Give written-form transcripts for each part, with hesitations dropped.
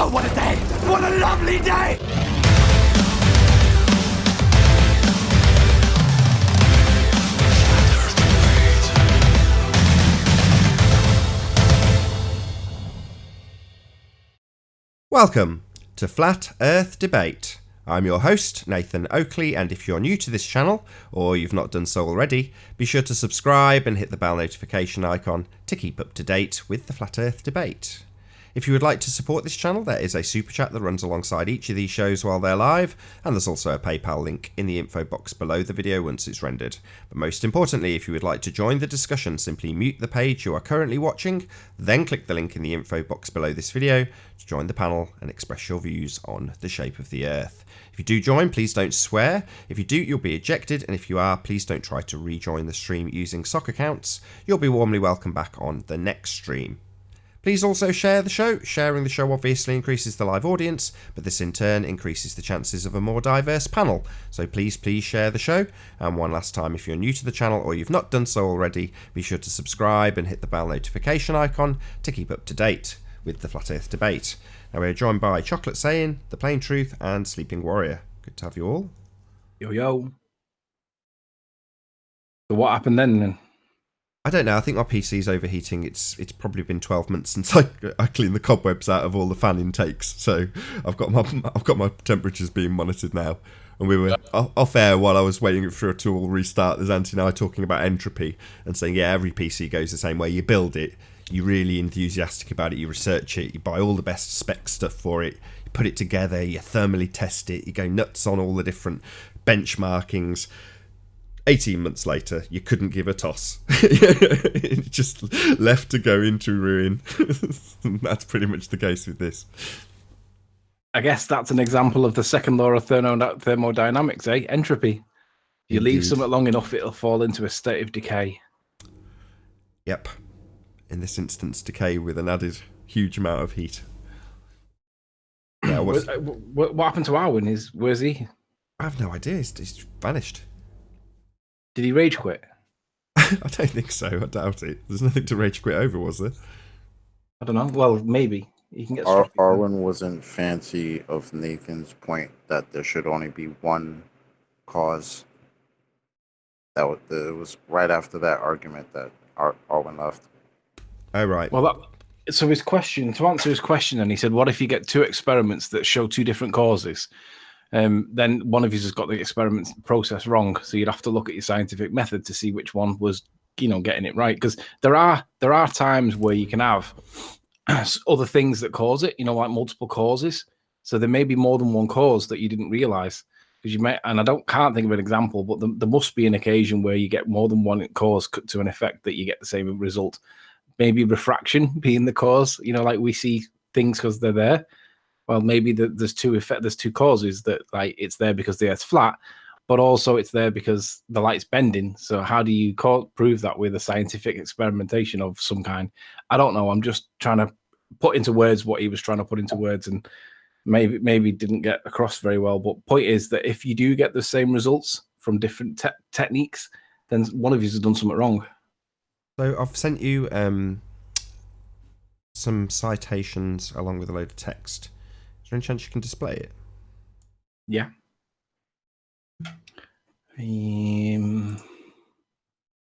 Oh, what a day! What a lovely day! Welcome to Flat Earth Debate. I'm your host, Nathan Oakley, and if you're new to this channel, or you've not done so already, be sure to subscribe and hit the bell notification icon to keep up to date with the Flat Earth Debate. If you would like to support this channel, there is a super chat that runs alongside each of these shows while they're live, and there's also a PayPal link in the info box below the video once it's rendered. But most importantly, if you would like to join the discussion, simply mute the page you are currently watching, then click the link in the info box below this video to join the panel and express your views on the shape of the Earth. If you do join, please don't swear. If you do, you'll be ejected, and if you are, please don't try to rejoin the stream using sock accounts. You'll be warmly welcome back on the next stream. Please also share the show. Sharing the show obviously increases the live audience, but this in turn increases the chances of a more diverse panel. So please share the show. And one last time, if you're new to the channel or you've not done so already, be sure to subscribe and hit the bell notification icon to keep up to date with the Flat Earth Debate. Now we're joined by Chocolate Saiyan, The Plain Truth, and Sleeping Warrior. Good to have you all. Yo, yo. So what happened then? I don't know. I think my PC's overheating. It's probably been 12 months since I cleaned the cobwebs out of all the fan intakes. So I've got my temperatures being monitored now. And we were off air while I was waiting for it to all restart. There's Antti and I talking about entropy and saying, yeah, every PC goes the same way. You build it, you're really enthusiastic about it, you research it, you buy all the best spec stuff for it, you put it together, you thermally test it, you go nuts on all the different benchmarkings. 18 months later, you couldn't give a toss. It just left to go into ruin. That's pretty much the case with this. I guess that's an example of the second law of thermodynamics, eh? Entropy. If you leave something long enough, it'll fall into a state of decay. Yep. In this instance, decay with an added huge amount of heat. Yeah, what happened to Arwen? Where's he? I have no idea. He's vanished. Did he rage quit? I don't think so. I doubt it. There's nothing to rage quit over, was there? I don't know. Well, maybe. You can get Arwen wasn't fancy of Nathan's point that there should only be one cause. It was right after that argument that Arwen left. Oh, right. Well, so to answer his question, and he said, what if you get two experiments that show two different causes? Then one of you has got the experiment process wrong. So you'd have to look at your scientific method to see which one was, getting it right. Because there are times where you can have other things that cause it, like multiple causes. So there may be more than one cause that you didn't realize. Because and I can't think of an example, but there must be an occasion where you get more than one cause to an effect that you get the same result. Maybe refraction being the cause, like we see things because they're there. Well, maybe there's two causes that, like, it's there because the Earth's flat, but also it's there because the light's bending. So how do you prove that with a scientific experimentation of some kind? I don't know. I'm just trying to put into words what he was trying to put into words, and maybe didn't get across very well. But point is that if you do get the same results from different techniques, then one of you has done something wrong. So I've sent you some citations along with a load of text. Is there any chance you can display it? Yeah.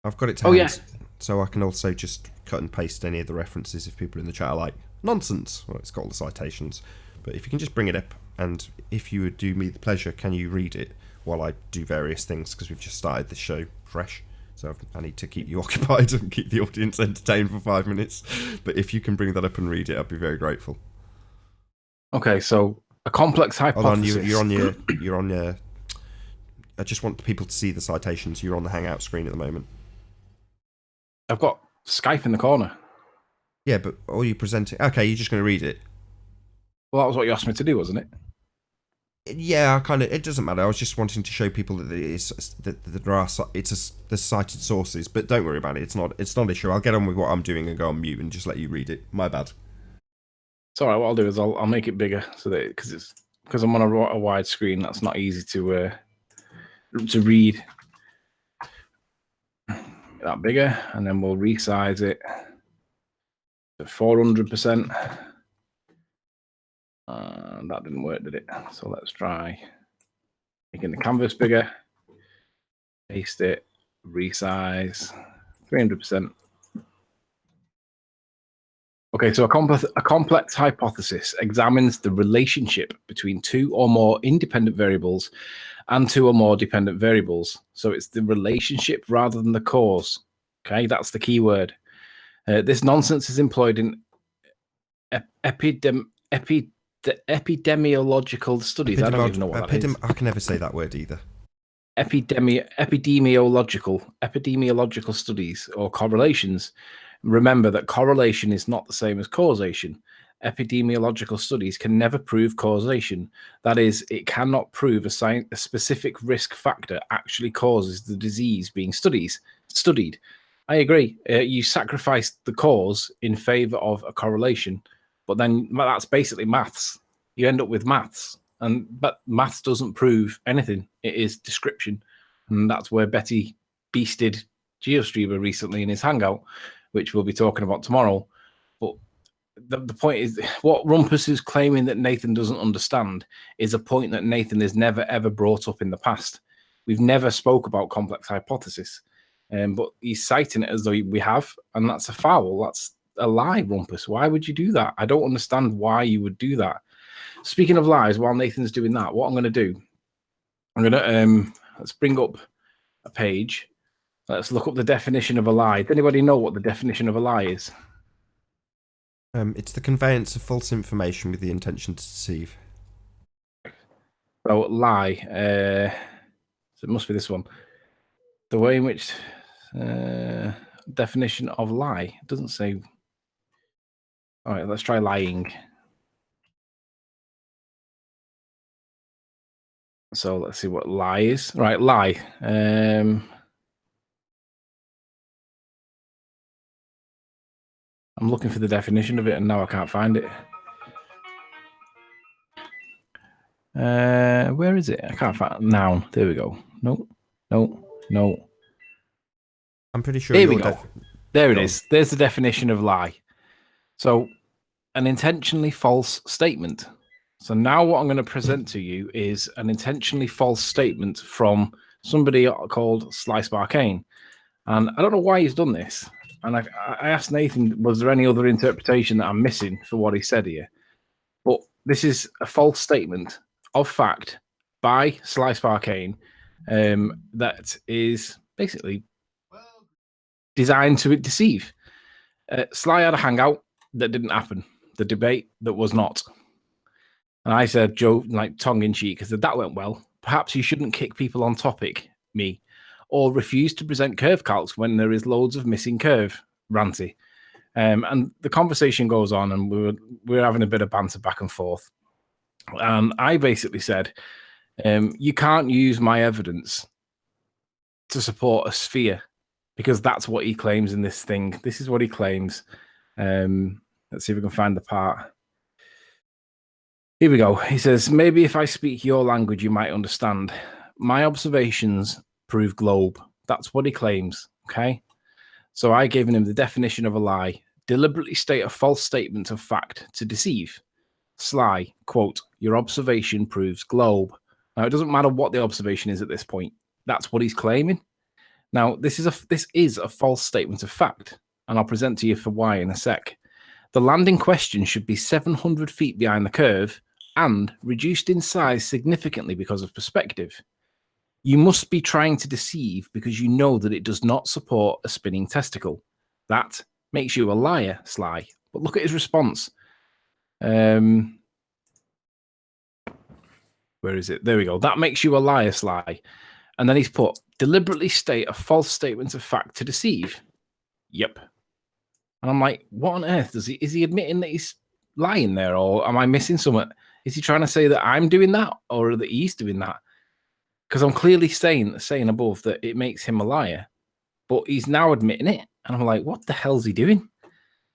I've got it to hand, so I can also just cut and paste any of the references if people in the chat are like, nonsense. Well, it's got all the citations. But if you can just bring it up, and if you would do me the pleasure, can you read it while I do various things, because we've just started the show fresh. So I need to keep you occupied and keep the audience entertained for 5 minutes. But if you can bring that up and read it, I'd be very grateful. Okay, so a complex hypothesis. Hold on, you're on your. I just want people to see the citations. You're on the Hangout screen at the moment. I've got Skype in the corner. Yeah, but all you presenting. Okay, you're just going to read it. Well, that was what you asked me to do, wasn't it? Yeah, it doesn't matter. I was just wanting to show people that there's cited sources, but don't worry about it. It's not an issue. I'll get on with what I'm doing and go on mute and just let you read it. My bad. It's all right. What I'll do is I'll make it bigger so that because I'm on a wide screen, that's not easy to read. That bigger, and then we'll resize it to 400%. And that didn't work, did it? So let's try making the canvas bigger. Paste it. Resize. 300%. Okay, so a complex hypothesis examines the relationship between two or more independent variables and two or more dependent variables. So it's the relationship rather than the cause. Okay, that's the key word. This nonsense is employed in epidemiological studies. I don't even know what that is. I can never say that word either. Epidemiological studies or correlations. Remember that correlation is not the same as causation. Epidemiological studies can never prove causation. That is, it cannot prove a specific risk factor actually causes the disease being studied. I agree. You sacrifice the cause in favor of a correlation, but then that's basically maths. You end up with maths, but maths doesn't prove anything. It is description, and that's where Betty beasted GeoStreamer recently in his Hangout, which we'll be talking about tomorrow. But the point is, what Rumpus is claiming that Nathan doesn't understand is a point that Nathan has never, ever brought up in the past. We've never spoke about complex hypothesis, but he's citing it as though we have, and that's a foul. That's a lie, Rumpus. Why would you do that? I don't understand why you would do that. Speaking of lies, while Nathan's doing that, what I'm going to do, I'm going to, let's bring up a page. Let's look up the definition of a lie. Does anybody know what the definition of a lie is? It's the conveyance of false information with the intention to deceive. So lie. So it must be this one. The way in which definition of lie. It doesn't say. All right, let's try lying. So let's see what lie is. Right, lie. I'm looking for the definition of it, and now I can't find it. Where is it? I can't find it. Noun. There we go. No. I'm pretty sure. Here we go. There it is. There's the definition of lie. So, an intentionally false statement. So now what I'm going to present to you is an intentionally false statement from somebody called Slice Barcane. And I don't know why he's done this. And I asked Nathan, was there any other interpretation that I'm missing for what he said here? But this is a false statement of fact by Slice Barcane that is basically designed to deceive. Sly had a hangout that didn't happen. The debate that was not. And I said, Joe, like tongue-in-cheek, I said, that went well. Perhaps you shouldn't kick people on topic, me, or refuse to present curve calcs when there is loads of missing curve, ranty. And the conversation goes on, and we were having a bit of banter back and forth. And I basically said, you can't use my evidence to support a sphere, because that's what he claims in this thing. This is what he claims. Let's see if we can find the part. Here we go. He says, maybe if I speak your language, you might understand. My observations prove globe. That's what he claims. Okay. So I gave him the definition of a lie. Deliberately state a false statement of fact to deceive. Sly, quote, your observation proves globe. Now, it doesn't matter what the observation is at this point. That's what he's claiming. Now, this is a false statement of fact, and I'll present to you for why in a sec. The land in question should be 700 feet behind the curve and reduced in size significantly because of perspective. You must be trying to deceive because you know that it does not support a spinning testicle. That makes you a liar, Sly. But look at his response. Where is it? There we go. That makes you a liar, Sly. And then he's put, deliberately state a false statement of fact to deceive. Yep. And I'm like, what on earth is he admitting that he's lying there, or am I missing something? Is he trying to say that I'm doing that, or that he's doing that? Because I'm clearly saying above that it makes him a liar, but he's now admitting it. And I'm like, what the hell's he doing?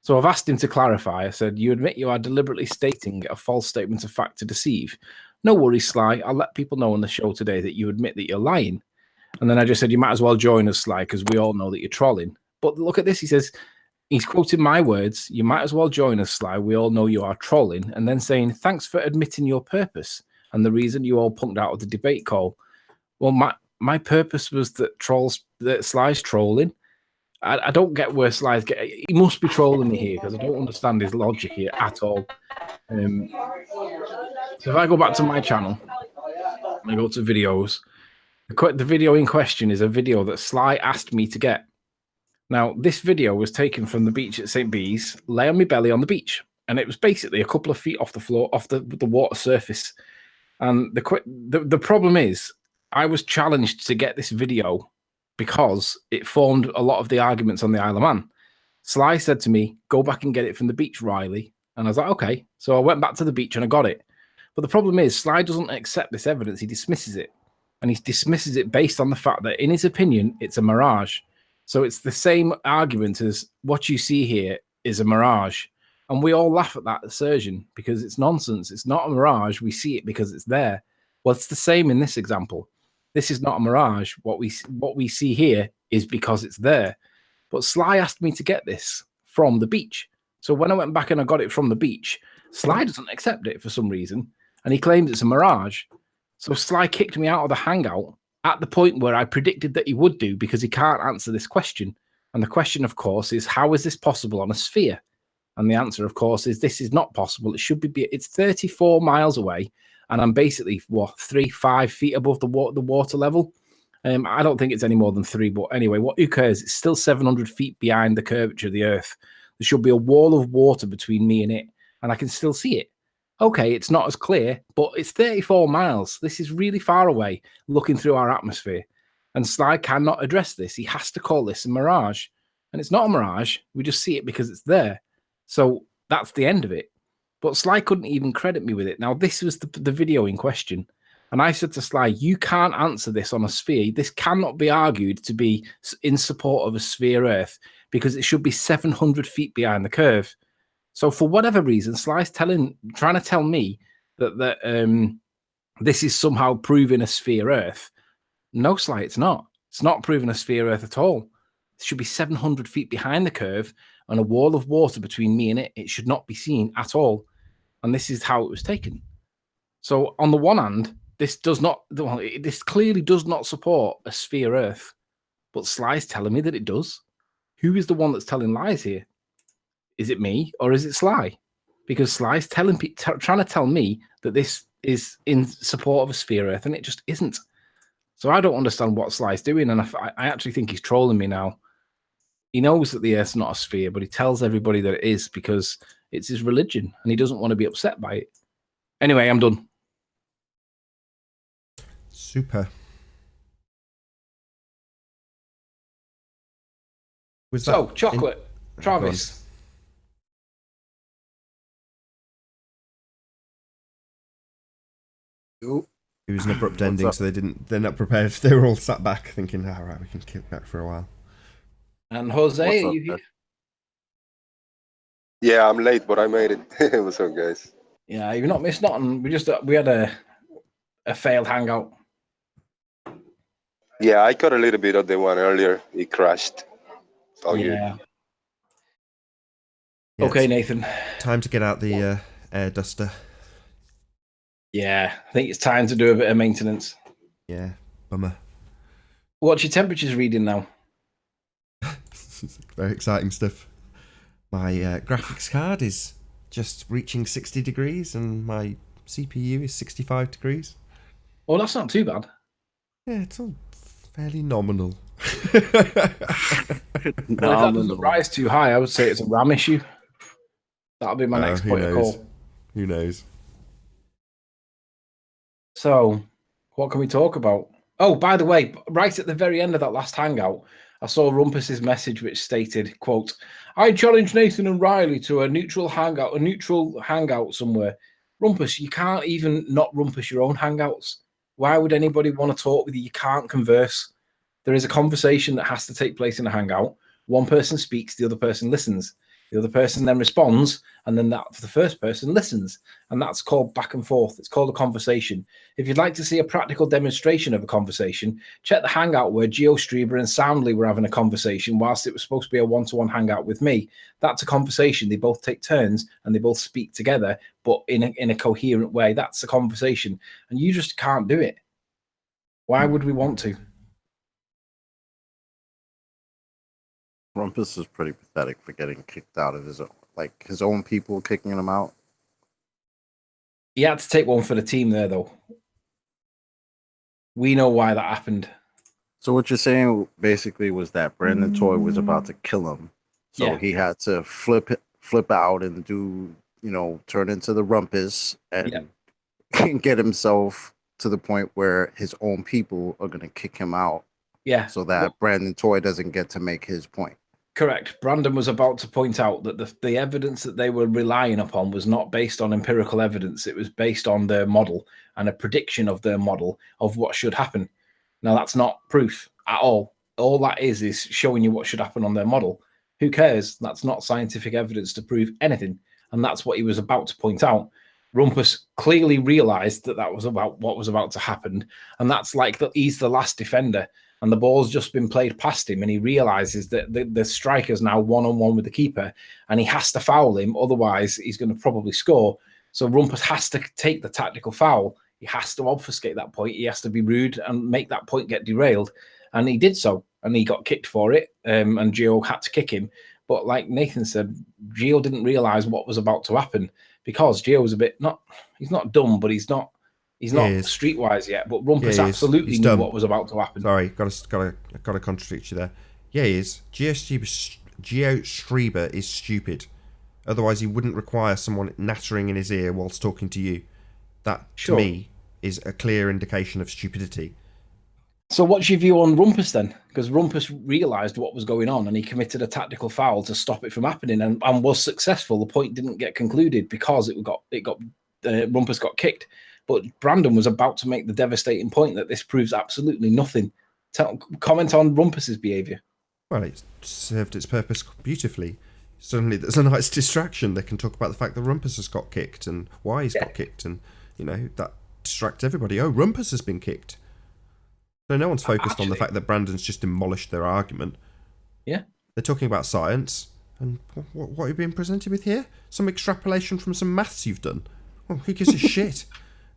So I've asked him to clarify. I said, you admit you are deliberately stating a false statement of fact to deceive. No worries, Sly. I'll let people know on the show today that you admit that you're lying. And then I just said, you might as well join us, Sly, because we all know that you're trolling. But look at this. He says, He's quoting my words. You might as well join us, Sly. We all know you are trolling. And then saying, thanks for admitting your purpose and the reason you all punked out of the debate call. Well, my purpose was that Sly's trolling. I don't get where Sly's get. He must be trolling me here because I don't understand his logic here at all. So if I go back to my channel, I go to videos. The video in question is a video that Sly asked me to get. Now, this video was taken from the beach at St. Bees, lay on my belly on the beach. And it was basically a couple of feet off the floor, off the water surface. And the problem is, I was challenged to get this video because it formed a lot of the arguments on the Isle of Man. Sly said to me, go back and get it from the beach, Riley. And I was like, okay. So I went back to the beach and I got it. But the problem is, Sly doesn't accept this evidence. He dismisses it. And he dismisses it based on the fact that, in his opinion, it's a mirage. So it's the same argument as what you see here is a mirage. And we all laugh at that assertion because it's nonsense. It's not a mirage. We see it because it's there. Well, it's the same in this example. This is not a mirage. What we see here is because it's there. But Sly asked me to get this from the beach. So when I went back and I got it from the beach, Sly doesn't accept it for some reason. And he claims it's a mirage. So Sly kicked me out of the hangout at the point where I predicted that he would do because he can't answer this question. And the question, of course, is how is this possible on a sphere? And the answer, of course, is this is not possible. It should be. It's 34 miles away, and I'm basically 3-5 feet above the water level. I don't think it's any more than 3, but anyway, what occurs? It's still 700 feet behind the curvature of the Earth. There should be a wall of water between me and it, and I can still see it. Okay, it's not as clear, but it's 34 miles. This is really far away, looking through our atmosphere. And Sly cannot address this. He has to call this a mirage. And it's not a mirage. We just see it because it's there. So that's the end of it. But Sly couldn't even credit me with it. Now, this was the video in question. And I said to Sly, you can't answer this on a sphere. This cannot be argued to be in support of a sphere Earth because it should be 700 feet behind the curve. So for whatever reason, Sly's trying to tell me that this is somehow proving a sphere Earth. No, Sly, it's not. It's not proving a sphere Earth at all. It should be 700 feet behind the curve and a wall of water between me and it. It should not be seen at all. And this is how it was taken. So on the one hand, this clearly does not support a sphere Earth. But Sly's telling me that it does. Who is the one that's telling lies here? Is it me or is it Sly? Because Sly's trying to tell me that this is in support of a sphere Earth, and it just isn't. So I don't understand what Sly's doing, and I actually think he's trolling me now. He knows that the Earth's not a sphere, but he tells everybody that it is because it's his religion, and he doesn't want to be upset by it. Anyway, I'm done. Super. So, chocolate. Travis. It was an abrupt ending, so they're not prepared. They were all sat back thinking, all right, we can kick back for a while. And Jose, are you here? Yeah, I'm late, but I made it. What's up, guys? Yeah, you've not missed nothing. We had a failed hangout. Yeah, I caught a little bit of the one earlier. It crashed. Oh, yeah. Okay, Nathan. Time to get out the air duster. Yeah, I think it's time to do a bit of maintenance. Yeah, bummer. What's your temperatures reading now? Very exciting stuff. My graphics card is just reaching 60 degrees and my CPU is 65 degrees. Oh, that's not too bad. Yeah, it's all fairly nominal. Well, if that doesn't rise too high, I would say it's a RAM issue. That'll be my next point of call. Who knows? So, what can we talk about? Oh, by the way, right at the very end of that last hangout, I saw Rumpus's message which stated, quote, I challenge Nathan and Riley to a neutral hangout somewhere. Rumpus, you can't even not Rumpus your own hangouts. Why would anybody want to talk with you? You can't converse. There is a conversation that has to take place in a hangout. One person speaks, the other person listens. The other person then responds, and then the first person listens. And that's called back and forth. It's called a conversation. If you'd like to see a practical demonstration of a conversation, check the Hangout where Geo Strieber and Soundly were having a conversation whilst it was supposed to be a one-to-one Hangout with me. That's a conversation. They both take turns and they both speak together, but in a coherent way. That's a conversation. And you just can't do it. Why would we want to? Rumpus is pretty pathetic for getting kicked out of his own people kicking him out. He had to take one for the team there, though. We know why that happened. So what you're saying basically was that Brandon Toy was about to kill him, so he had to flip out and do, turn into the rumpus and get himself to the point where his own people are going to kick him out. Yeah. So that Brandon Toy doesn't get to make his point. Correct. Brandon was about to point out that the evidence that they were relying upon was not based on empirical evidence. It was based on their model and a prediction of their model of what should happen. Now, that's not proof at all. All that is showing you what should happen on their model. Who cares? That's not scientific evidence to prove anything. And that's what he was about to point out. Rumpus clearly realized that was about what was about to happen. And that's like he's the last defender. And the ball's just been played past him, and he realizes that the striker's now one-on-one with the keeper, and he has to foul him, otherwise he's going to probably score. So Rumpus has to take the tactical foul. He has to obfuscate that point. He has to be rude and make that point get derailed. And he did so, and he got kicked for it, and Gio had to kick him. But like Nathan said, Gio didn't realize what was about to happen because Gio was he's not dumb, but he's not streetwise yet, but Rumpus absolutely knew what was about to happen. Sorry, got to contradict you there. Yeah, he is. Geo Strieber is stupid. Otherwise, he wouldn't require someone nattering in his ear whilst talking to you. That, to me, is a clear indication of stupidity. So what's your view on Rumpus then? Because Rumpus realised what was going on and he committed a tactical foul to stop it from happening and was successful. The point didn't get concluded because Rumpus got kicked. But Brandon was about to make the devastating point that this proves absolutely nothing. Comment on Rumpus's behaviour. Well, it served its purpose beautifully. Suddenly there's a nice distraction. They can talk about the fact that Rumpus has got kicked and why he's got kicked, and that distracts everybody. Oh, Rumpus has been kicked. So no one's focused on the fact that Brandon's just demolished their argument. Yeah. They're talking about science, and what are you being presented with here? Some extrapolation from some maths you've done. Well, who gives a shit?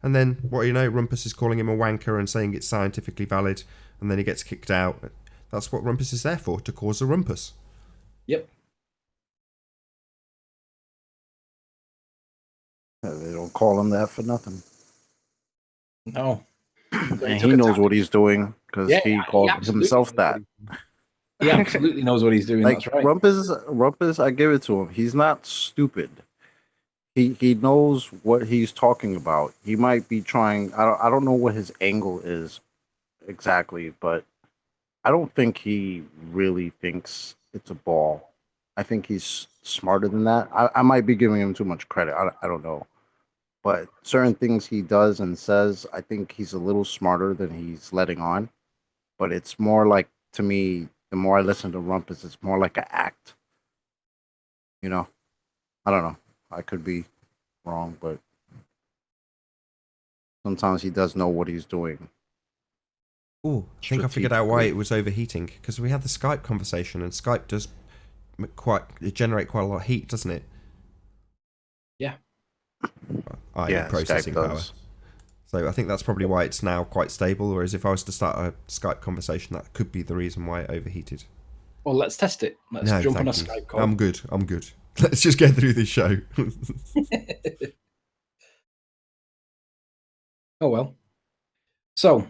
And then, Rumpus is calling him a wanker and saying it's scientifically valid, and then he gets kicked out. That's what Rumpus is there for, to cause a rumpus. Yep. They don't call him that for nothing. No. And he knows what he's doing because he called himself that. He absolutely knows what he's doing. Like, that's right. Rumpus, I give it to him. He's not stupid. He knows what he's talking about. He might be trying. I don't know what his angle is exactly, but I don't think he really thinks it's a ball. I think he's smarter than that. I might be giving him too much credit. I don't know. But certain things he does and says, I think he's a little smarter than he's letting on. But it's more like, to me, the more I listen to Rumpus, it's more like an act. I don't know. I could be wrong, but sometimes he does know what he's doing. Oh, I think I figured out why it was overheating, because we had the Skype conversation, and Skype does generate quite a lot of heat, doesn't it? Yeah. Processing power. So I think that's probably why it's now quite stable, whereas if I was to start a Skype conversation, that could be the reason why it overheated. Well, let's test it. Let's jump on a Skype call. I'm good. Let's just get through this show. Oh well. So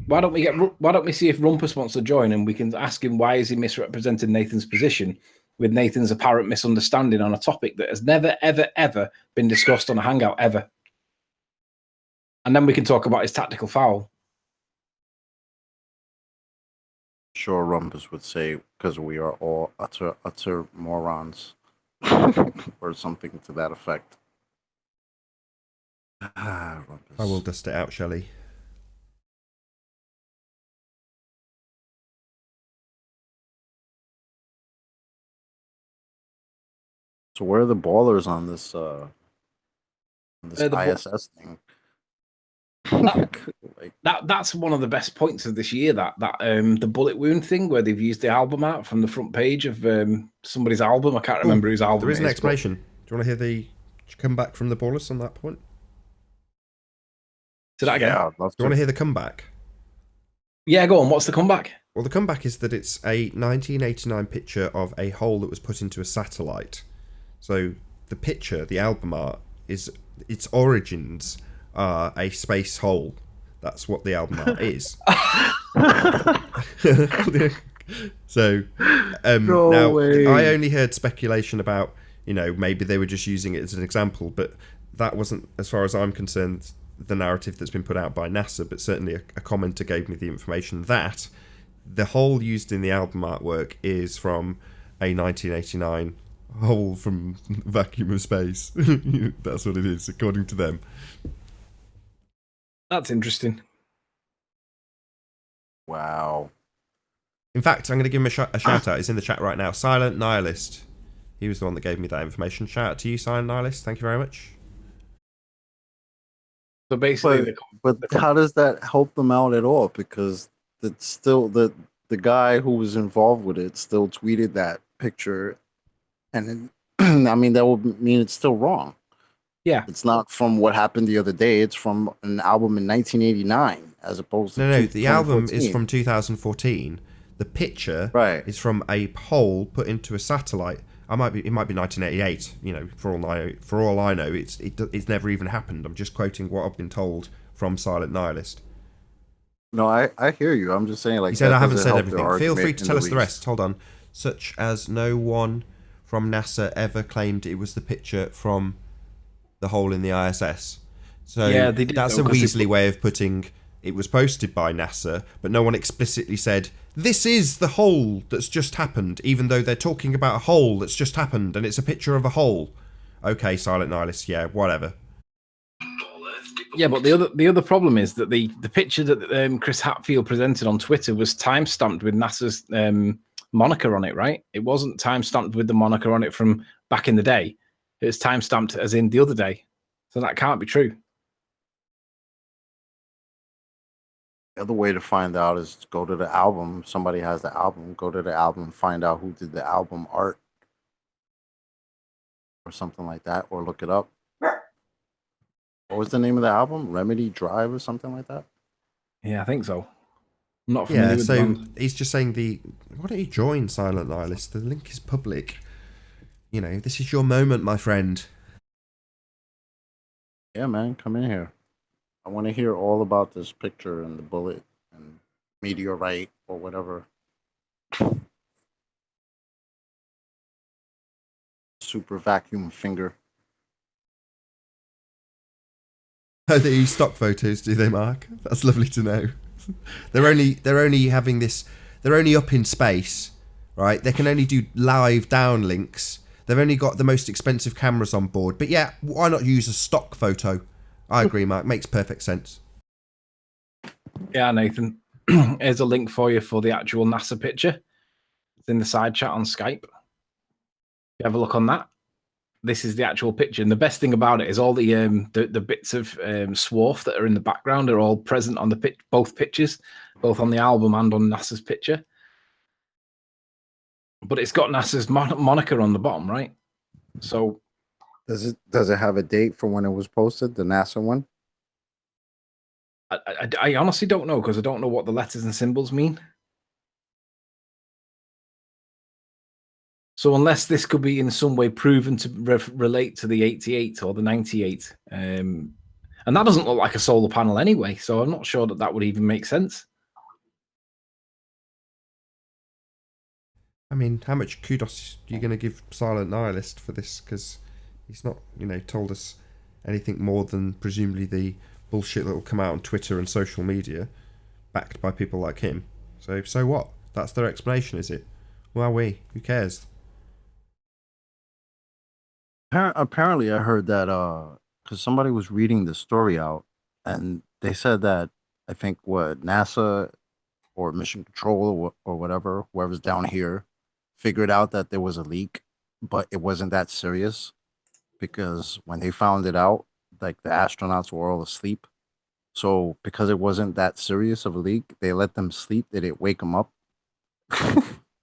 why don't we see if Rumpus wants to join, and we can ask him why is he misrepresenting Nathan's position with Nathan's apparent misunderstanding on a topic that has never, ever, ever been discussed on a Hangout ever. And then we can talk about his tactical foul. Sure, Rumpus would say, because we are all utter morons. Or something to that effect. Rumpus. I will dust it out, Shelley. So where are the ballers on this The bu- ISS thing? that, Like, that's one of the best points of this year. That the bullet wound thing where they've used the album art from the front page of somebody's album. I can't remember whose album There is it an is, but- explanation. Do you want to hear the comeback from the ballers on that point? Say that again. yeah, I'd love Do you want to to. hear the comeback? Yeah, go on. What's the comeback? Well, the comeback is that it's a 1989 picture of a hole that was put into a satellite. So the picture, the album art, is its origins are a space hole. That's what the album art is. So No now way. I only heard speculation about, maybe they were just using it as an example, but that wasn't, as far as I'm concerned, the narrative that's been put out by NASA. But certainly a commenter gave me the information that the hole used in the album artwork is from a 1989 hole from vacuum of space. That's what it is, according to them. That's interesting. Wow. In fact, I'm going to give him a shout out. He's in the chat right now. Silent Nihilist. He was the one that gave me that information. Shout out to you, Silent Nihilist. Thank you very much. So basically, But how does that help them out at all? Because it's still the guy who was involved with it still tweeted that picture, and I mean that would mean it's still wrong. yeah, It's not from what happened the other day. It's from an album in 1989, as opposed to No, the album is 2014. from 2014. The picture Right. is from a hole put into a satellite. It might be 1988. For all I know, it's never even happened. I'm just quoting what I've been told from Silent Nihilist. No, I hear you. I'm just saying, like, He said, that I haven't doesn't said help their everything. Feel free argument to in tell us the least. rest. Hold on. Such as no one from NASA ever claimed it was the picture from the hole in the ISS. So Yeah, they did, that's though, a 'cause they Weasley way of putting it was posted by NASA, but no one explicitly said, this is the hole that's just happened, even though they're talking about a hole that's just happened and it's a picture of a hole. Okay, Silent Nihilist, yeah, whatever. Yeah, but the other problem is that the picture that Chris Hatfield presented on Twitter was time-stamped with NASA's moniker on it, right? It wasn't time-stamped with the moniker on it from back in the day. It was time-stamped as in the other day. So that can't be true. The other way to find out is to go to the album. Somebody has the album. Go to the album, find out who did the album art, or something like that, or look it up. What was the name of the album? Remedy Drive or something like that? Yeah, I think so. I'm not familiar Yeah, with the so band. he's just saying why don't you join Silent Nihilist? The link is public. This is your moment, my friend. Yeah, man, come in here. I want to hear all about this picture and the bullet and meteorite or whatever. Super vacuum finger. Oh, they use stock photos, do they, Mark? That's lovely to know. They're only having this. They're only up in space, right? They can only do live downlinks. They've only got the most expensive cameras on board. But yeah, why not use a stock photo? I agree, Mark. Makes perfect sense. Yeah, Nathan. Here's a link for you for the actual NASA picture. It's in the side chat on Skype. You have a look on that. This is the actual picture, and the best thing about it is all the bits of swarf that are in the background are all present on the both pictures, both on the album and on NASA's picture. But it's got NASA's moniker on the bottom, right? So Does it have a date for when it was posted? The NASA one? I honestly don't know, because I don't know what the letters and symbols mean. So unless this could be in some way proven to relate to the 88 or the 98, and that doesn't look like a solar panel anyway, so I'm not sure that would even make sense. I mean, how much kudos are you going to give Silent Nihilist for this? Because he's not, told us anything more than presumably the bullshit that will come out on Twitter and social media, backed by people like him. So what? That's their explanation, is it? Well, who cares? Apparently, I heard that because somebody was reading the story out, and they said that I think what NASA or Mission Control or whatever, whoever's down here, figured out that there was a leak but it wasn't that serious because when they found it out, like the astronauts were all asleep. So because it wasn't that serious of a leak, they let them sleep. They didn't wake them up.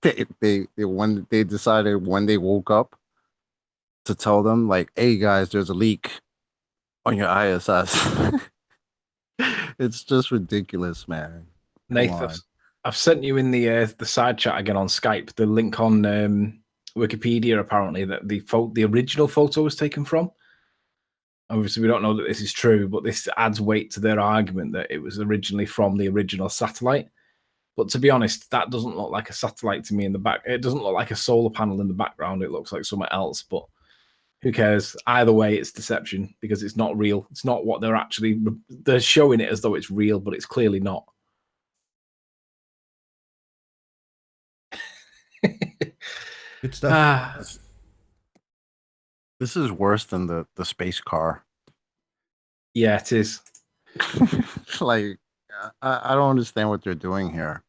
They when they decided when they woke up to tell them like, "Hey guys, there's a leak on your ISS." It's just ridiculous, man. Come Nathan, on. I've sent you in the side chat again on Skype the link on Wikipedia. Apparently, that the original photo was taken from. Obviously, we don't know that this is true, but this adds weight to their argument that it was originally from the original satellite. But to be honest, that doesn't look like a satellite to me in the back. It doesn't look like a solar panel in the background. It looks like something else. But who cares? Either way, it's deception because it's not real. It's not what they're showing it as though it's real, but it's clearly not. Good stuff. This is worse than the space car. Yeah, it is. Like, I don't understand what they're doing here.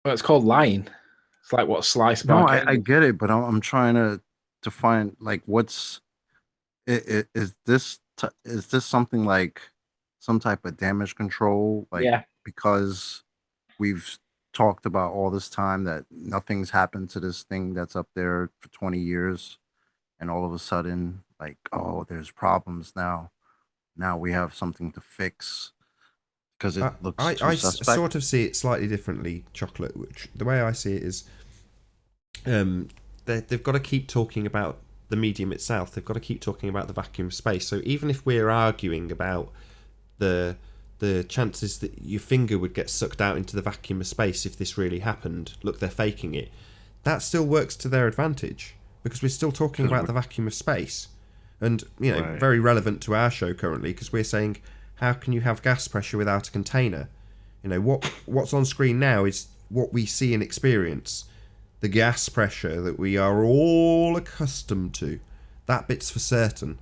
Well, it's called lying. It's like what Slice No, Market. I get it, but I'm trying to find like what's is this something like some type of damage control? Like Yeah. because we've talked about all this time that nothing's happened to this thing that's up there for 20 years, and all of a sudden, like, oh, there's problems now. Now we have something to fix because it looks too suspect. Sort of see it slightly differently, Chocolate. Which the way I see it is, they've got to keep talking about the medium itself. They've got to keep talking about the vacuum of space. So even if we're arguing about the chances that your finger would get sucked out into the vacuum of space if this really happened, look, they're faking it. That still works to their advantage because we're still talking about the vacuum of space, and Right. very relevant to our show currently because we're saying, how can you have gas pressure without a container? What's on screen now is what we see and experience. The gas pressure that we are all accustomed to. That bit's for certain.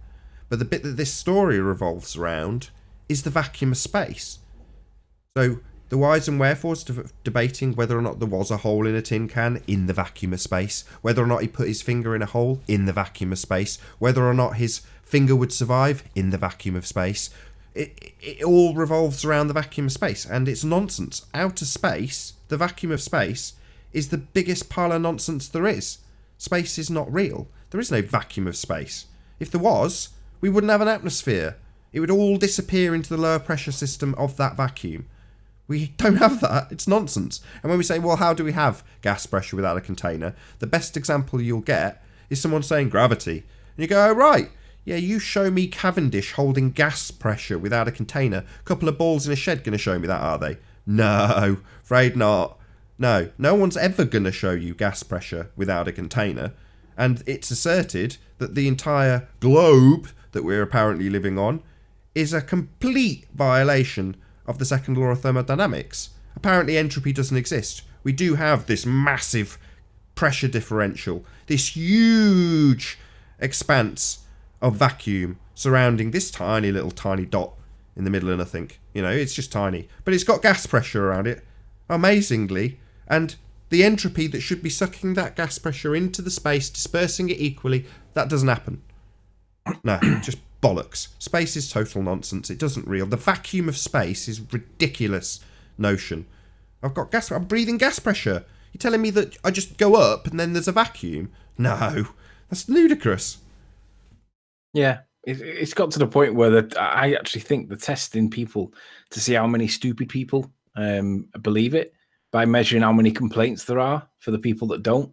But the bit that this story revolves around is the vacuum of space. So the whys and wherefores debating whether or not there was a hole in a tin can in the vacuum of space, whether or not he put his finger in a hole in the vacuum of space, whether or not his finger would survive in the vacuum of space. It all revolves around the vacuum of space, and it's nonsense. Outer space, the vacuum of space, is the biggest pile of nonsense there is. Space is not real. There is no vacuum of space. If there was, we wouldn't have an atmosphere. It would all disappear into the lower pressure system of that vacuum. We don't have that. It's nonsense. And when we say, well, how do we have gas pressure without a container? The best example you'll get is someone saying gravity. And you go, oh, right. Yeah, you show me Cavendish holding gas pressure without a container. A couple of balls in a shed going to show me that, are they? No, afraid not. No one's ever going to show you gas pressure without a container. And it's asserted that the entire globe that we're apparently living on is a complete violation of the second law of thermodynamics. Apparently entropy doesn't exist. We do have this massive pressure differential, this huge expanse of vacuum surrounding this tiny dot in the middle of nothing. It's just tiny. But it's got gas pressure around it, amazingly. And the entropy that should be sucking that gas pressure into the space, dispersing it equally, that doesn't happen. No, just bollocks. Space is total nonsense. It doesn't real. The vacuum of space is ridiculous notion. I'm breathing gas pressure. You're telling me that I just go up and then there's a vacuum? No, that's ludicrous. Yeah, it's got to the point where I actually think they're testing people to see how many stupid people believe it by measuring how many complaints there are for the people that don't.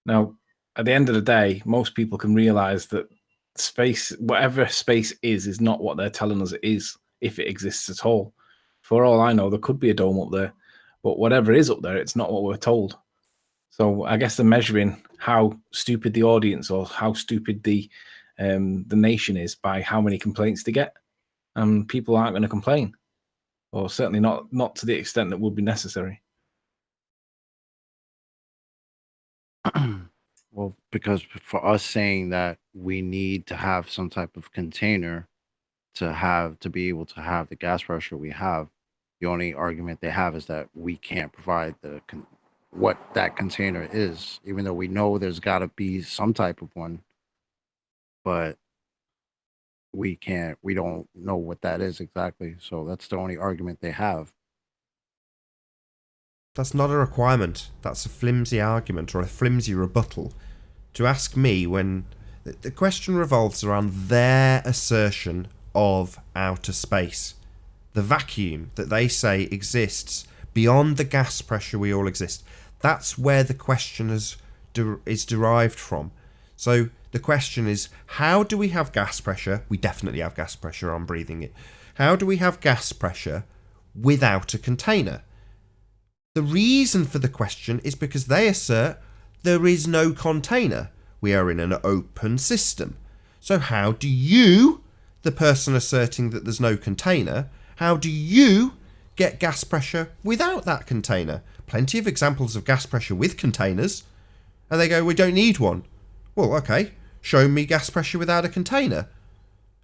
Now, at the end of the day, most people can realize that space, whatever space is not what they're telling us it is, if it exists at all. For all I know, there could be a dome up there, but whatever is up there, it's not what we're told. So I guess they're measuring how stupid the audience or how stupid the nation is by how many complaints they get, and people aren't going to complain, or certainly not to the extent that would be necessary. Well, because for us saying that we need to have some type of container to be able to have the gas pressure we have, the only argument they have is that we can't provide what that container is, even though we know there's got to be some type of one, but we don't know what that is exactly. So that's the only argument they have. That's not a requirement. That's a flimsy argument or a flimsy rebuttal to ask me when the question revolves around their assertion of outer space. The vacuum that they say exists beyond the gas pressure we all exist. That's where the question is derived from. So the question is, how do we have gas pressure? We definitely have gas pressure. I'm breathing it. How do we have gas pressure without a container? The reason for the question is because they assert there is no container. We are in an open system. So how do you, the person asserting that there's no container, how do you get gas pressure without that container? Plenty of examples of gas pressure with containers. And they go, we don't need one. Well, okay, show me gas pressure without a container.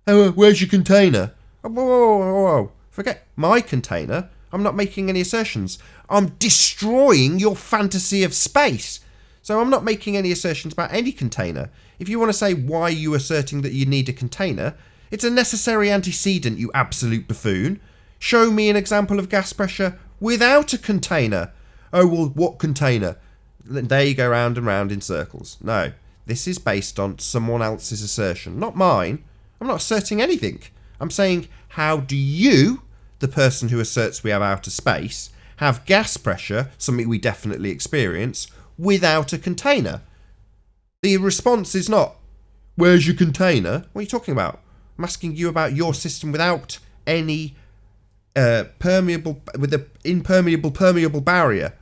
Oh, where's your container? Whoa, whoa, whoa, whoa. Forget my container. I'm not making any assertions. I'm destroying your fantasy of space. So I'm not making any assertions about any container. If you want to say why are you asserting that you need a container, it's a necessary antecedent, you absolute buffoon. Show me an example of gas pressure without a container. Oh, well, what container? There you go round and round in circles. No, this is based on someone else's assertion, not mine. I'm not asserting anything. I'm saying, how do you, the person who asserts we have outer space, have gas pressure, something we definitely experience, without a container? The response is not, where's your container? What are you talking about? I'm asking you about your system without any permeable barrier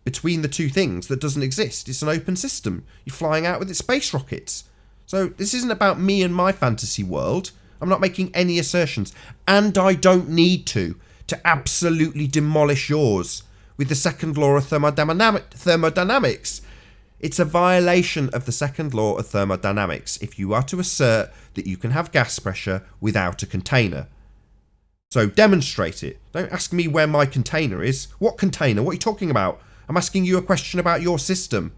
between the two things that doesn't exist. It's an open system. You're flying out with its space rockets. So this isn't about me and my fantasy world. I'm not making any assertions, and I don't need to absolutely demolish yours with the second law of thermodynamics. It's a violation of the second law of thermodynamics if you are to assert that you can have gas pressure without a container. So demonstrate it. Don't ask me where my container is. What container? What are you talking about? I'm asking you a question about your system.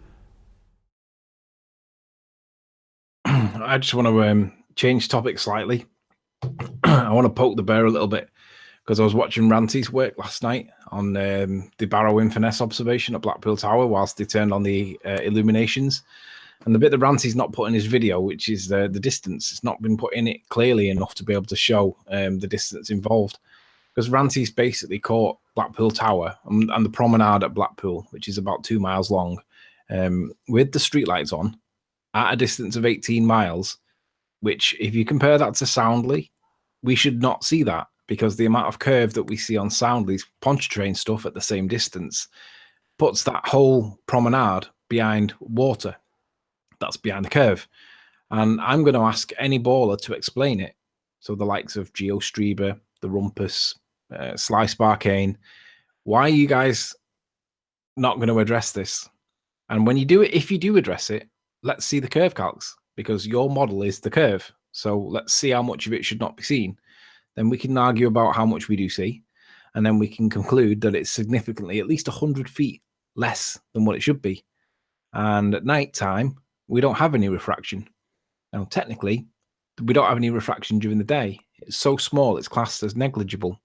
I just want to change topic slightly. I want to poke the bear a little bit because I was watching Ranty's work last night on the Barrow in Finesse observation at Blackpool Tower whilst they turned on the illuminations. And the bit that Ranty's not put in his video, which is the distance, it's not been put in it clearly enough to be able to show the distance involved. Because Ranty's basically caught Blackpool Tower and the promenade at Blackpool, which is about 2 miles long, with the streetlights on at a distance of 18 miles, which if you compare that to Soundly, we should not see that because the amount of curve that we see on Soundly's Pontchartrain stuff at the same distance puts that whole promenade behind water. That's behind the curve. And I'm going to ask any baller to explain it. So the likes of Geo Strieber, the Rumpus, Sly Sparkane, why are you guys not going to address this? And when you do it, if you do address it, let's see the curve calcs because your model is the curve. So let's see how much of it should not be seen. Then we can argue about how much we do see. And then we can conclude that it's significantly at least 100 feet less than what it should be. And at night time, we don't have any refraction. Now, technically, we don't have any refraction during the day. It's so small, it's classed as negligible.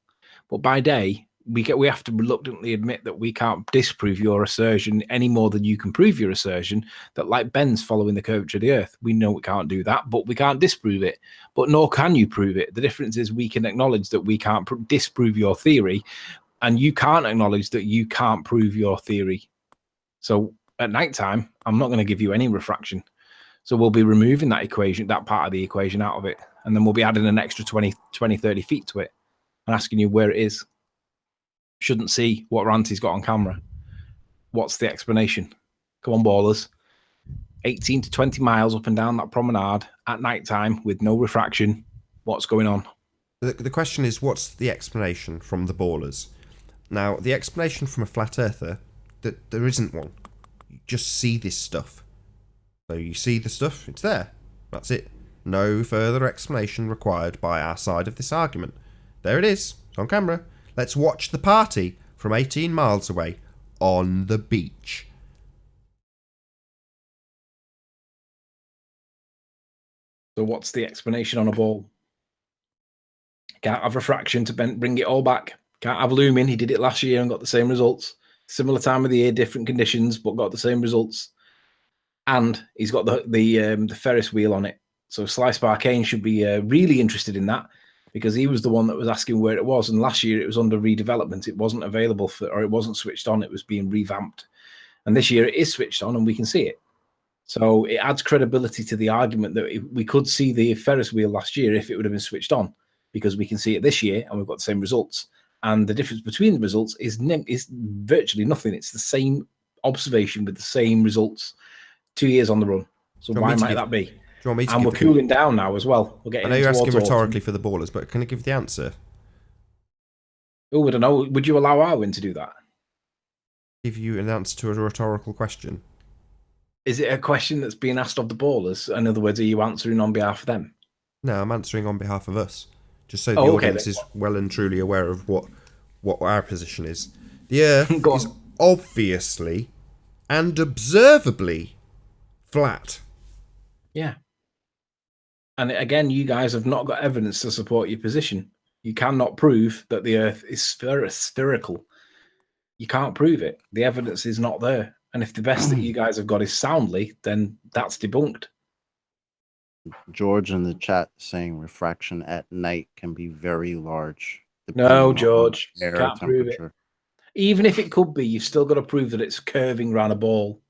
But by day, we have to reluctantly admit that we can't disprove your assertion any more than you can prove your assertion that light bends following the curvature of the Earth. We know we can't do that, but we can't disprove it. But nor can you prove it. The difference is we can acknowledge that we can't disprove your theory, and you can't acknowledge that you can't prove your theory. So at nighttime, I'm not going to give you any refraction. So we'll be removing that equation, that part of the equation out of it. And then we'll be adding an extra 20, 30 feet to it and asking you where it is. Shouldn't see what Ranty's got on camera. What's the explanation? Come on, ballers. 18 to 20 miles up and down that promenade at nighttime with no refraction. What's going on? The question is, what's the explanation from the ballers? Now, the explanation from a flat earther, that there isn't one. You just see this stuff. So you see the stuff, it's there. That's it. No further explanation required by our side of this argument. There it is. It's on camera. Let's watch the party from 18 miles away on the beach. So what's the explanation on a ball? Can't have refraction to bring it all back. Can't have looming. He did it last year and got the same results. Similar time of the year, different conditions, but got the same results. And he's got the Ferris wheel on it. So Slice Barkane should be really interested in that, because he was the one that was asking where it was. And last year it was under redevelopment. It wasn't available or it wasn't switched on. It was being revamped. And this year it is switched on and we can see it. So it adds credibility to the argument that we could see the Ferris wheel last year if it would have been switched on, because we can see it this year and we've got the same results. And the difference between the results is virtually nothing. It's the same observation with the same results 2 years on the run. So why might that be? And we're cooling down now as well. We're getting. I know you're asking rhetorically for the ballers, but can I give the answer? Oh, I don't know. Would you allow Arwin to do that? Give you an answer to a rhetorical question. Is it a question that's being asked of the ballers? In other words, are you answering on behalf of them? No, I'm answering on behalf of us. Just so the audience is well and truly aware of what our position is. The Earth is obviously and observably flat. Yeah. And again, you guys have not got evidence to support your position. You cannot prove that the Earth is spherical. You can't prove it. The evidence is not there. And if the best that you guys have got is soundly, then that's debunked. George in the chat saying refraction at night can be very large. No, George, can't prove it. Even if it could be, you've still got to prove that it's curving around a ball.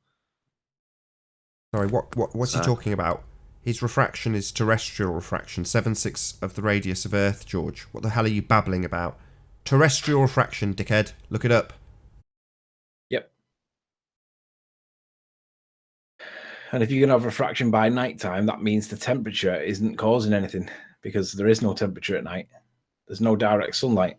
Sorry, what's he talking about? His refraction is terrestrial refraction, 7/6 of the radius of Earth, George. What the hell are you babbling about? Terrestrial refraction, dickhead. Look it up. Yep. And if you're going to have refraction by nighttime, that means the temperature isn't causing anything, because there is no temperature at night. There's no direct sunlight.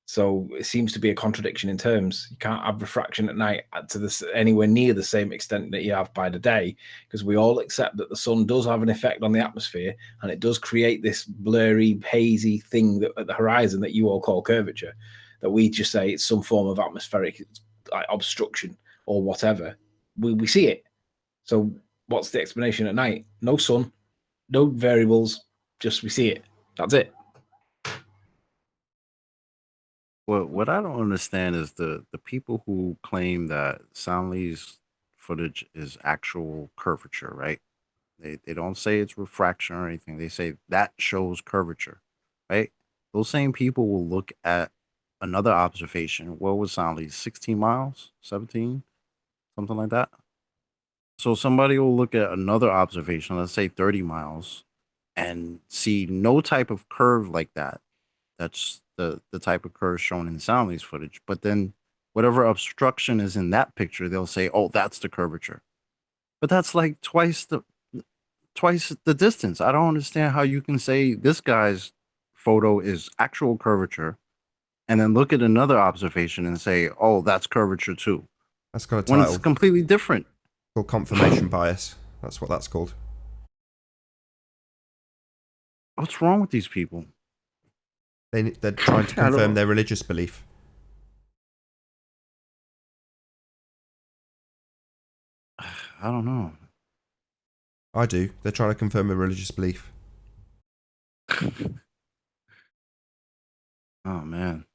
So it seems to be a contradiction in terms. You can't have refraction at night to this anywhere near the same extent that you have by the day, because we all accept that the sun does have an effect on the atmosphere, and it does create this blurry, hazy thing at the horizon that you all call curvature, that we just say it's some form of atmospheric obstruction or whatever. We see it. So what's the explanation at night? No sun, no variables, just we see it. That's it. Well, what I don't understand is the people who claim that Soundly's footage is actual curvature, right? They don't say it's refraction or anything. They say that shows curvature, right? Those same people will look at another observation. What was Soundly's? 16 miles? 17? Something like that? So somebody will look at another observation, let's say 30 miles, and see no type of curve like that. That's the type of curve shown in Soundly's footage. But then whatever obstruction is in that picture, they'll say, oh, that's the curvature. But that's like twice the distance. I don't understand how you can say this guy's photo is actual curvature and then look at another observation and say, oh, that's curvature too. That's got a title. When it's completely different. Called confirmation bias. That's what that's called. What's wrong with these people? They're trying to confirm their religious belief. I don't know. I do. They're trying to confirm a religious belief. Oh, man.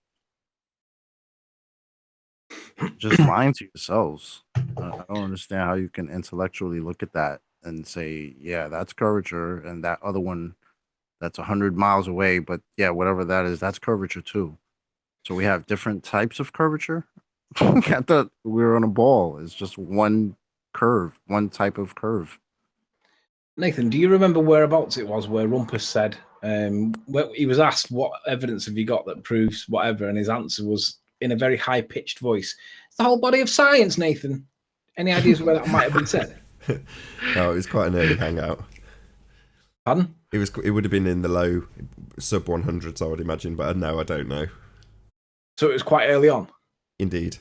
Just lying to yourselves. I don't understand how you can intellectually look at that and say, yeah, that's curvature, and that other one that's 100 miles away, but yeah, whatever that is, that's curvature too. So we have different types of curvature. I thought we were on a ball. It's just one curve, one type of curve. Nathan, do you remember whereabouts it was where Rumpus said, he was asked, what evidence have you got that proves whatever? And his answer was in a very high-pitched voice, it's the whole body of science, Nathan. Any ideas where that might have been said? No, it was quite an early hangout. Pardon? It would have been in the low sub 100s, I would imagine, but no, I don't know. So it was quite early on? Indeed.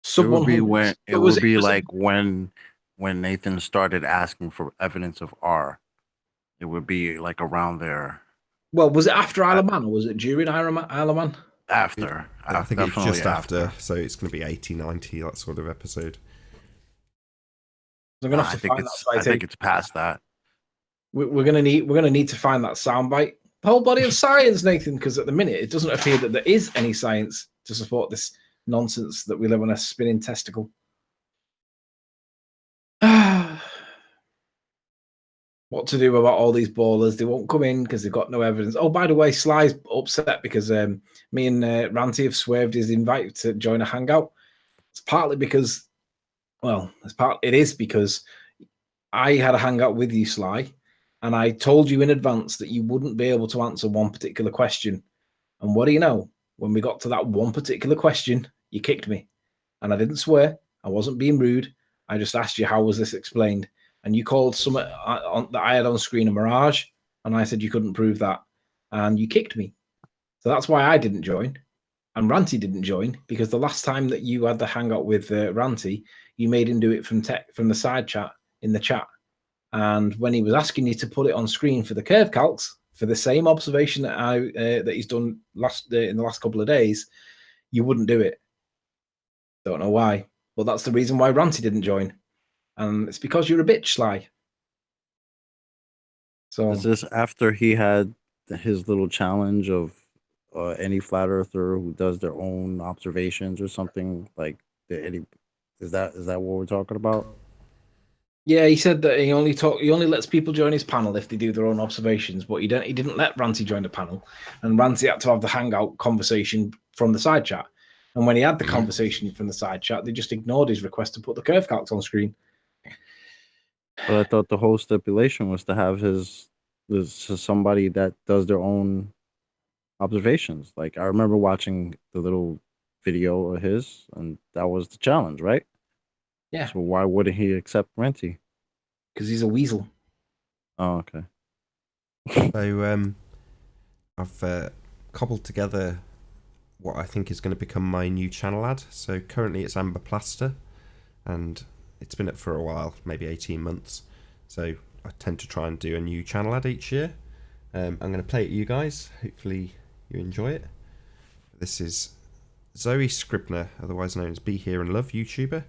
Sub 100s. It would be like when Nathan started asking for evidence of R. It would be like around there. Well, was it after Isle of Man or was it during Isle of Man? After. I think it's just after, so it's going to be 80, 90, that sort of episode. I'm going to have to find that citation. I think it's past that. We're gonna need to find that soundbite. The whole body of science, Nathan, because at the minute it doesn't appear that there is any science to support this nonsense that we live on a spinning testicle. What to do about all these ballers? They won't come in because they've got no evidence. Oh, by the way, Sly's upset because me and Ranty have swerved his invite to join a hangout. It's partly because, well, it is because I had a hangout with you, Sly, and I told you in advance that you wouldn't be able to answer one particular question. And what do you know? When we got to that one particular question, you kicked me. And I didn't swear. I wasn't being rude. I just asked you, how was this explained? And you called something that I had on screen a mirage. And I said you couldn't prove that. And you kicked me. So that's why I didn't join. And Ranty didn't join because the last time that you had the hangout with Ranty, you made him do it from the side chat in the chat. And when he was asking you to put it on screen for the curve calcs, for the same observation that he's done in the last couple of days, you wouldn't do it. Don't know why, but that's the reason why Ranty didn't join, and it's because you're a bitch, Sly. So Is this after he had his little challenge of any flat earther who does their own observations or something like is that what we're talking about? yeah, he said that he only lets people join his panel if they do their own observations, but he didn't let Ranty join the panel, and Ranty had to have the hangout conversation from the side chat. And when he had the conversation from the side chat, they just ignored his request to put the curve calcs on screen. But I thought the whole stipulation was to have somebody that does their own observations. Like I remember watching the little video of his, and that was the challenge, right? Yeah. So why wouldn't he accept Renty? Because he's a weasel. Oh, okay. So I've cobbled together what I think is going to become my new channel ad. So currently it's Amber Plaster, and it's been up for a while, maybe 18 months. So I tend to try and do a new channel ad each year. I'm going to play it you guys. Hopefully you enjoy it. This is Zoe Scribner, otherwise known as Be Here and Love YouTuber,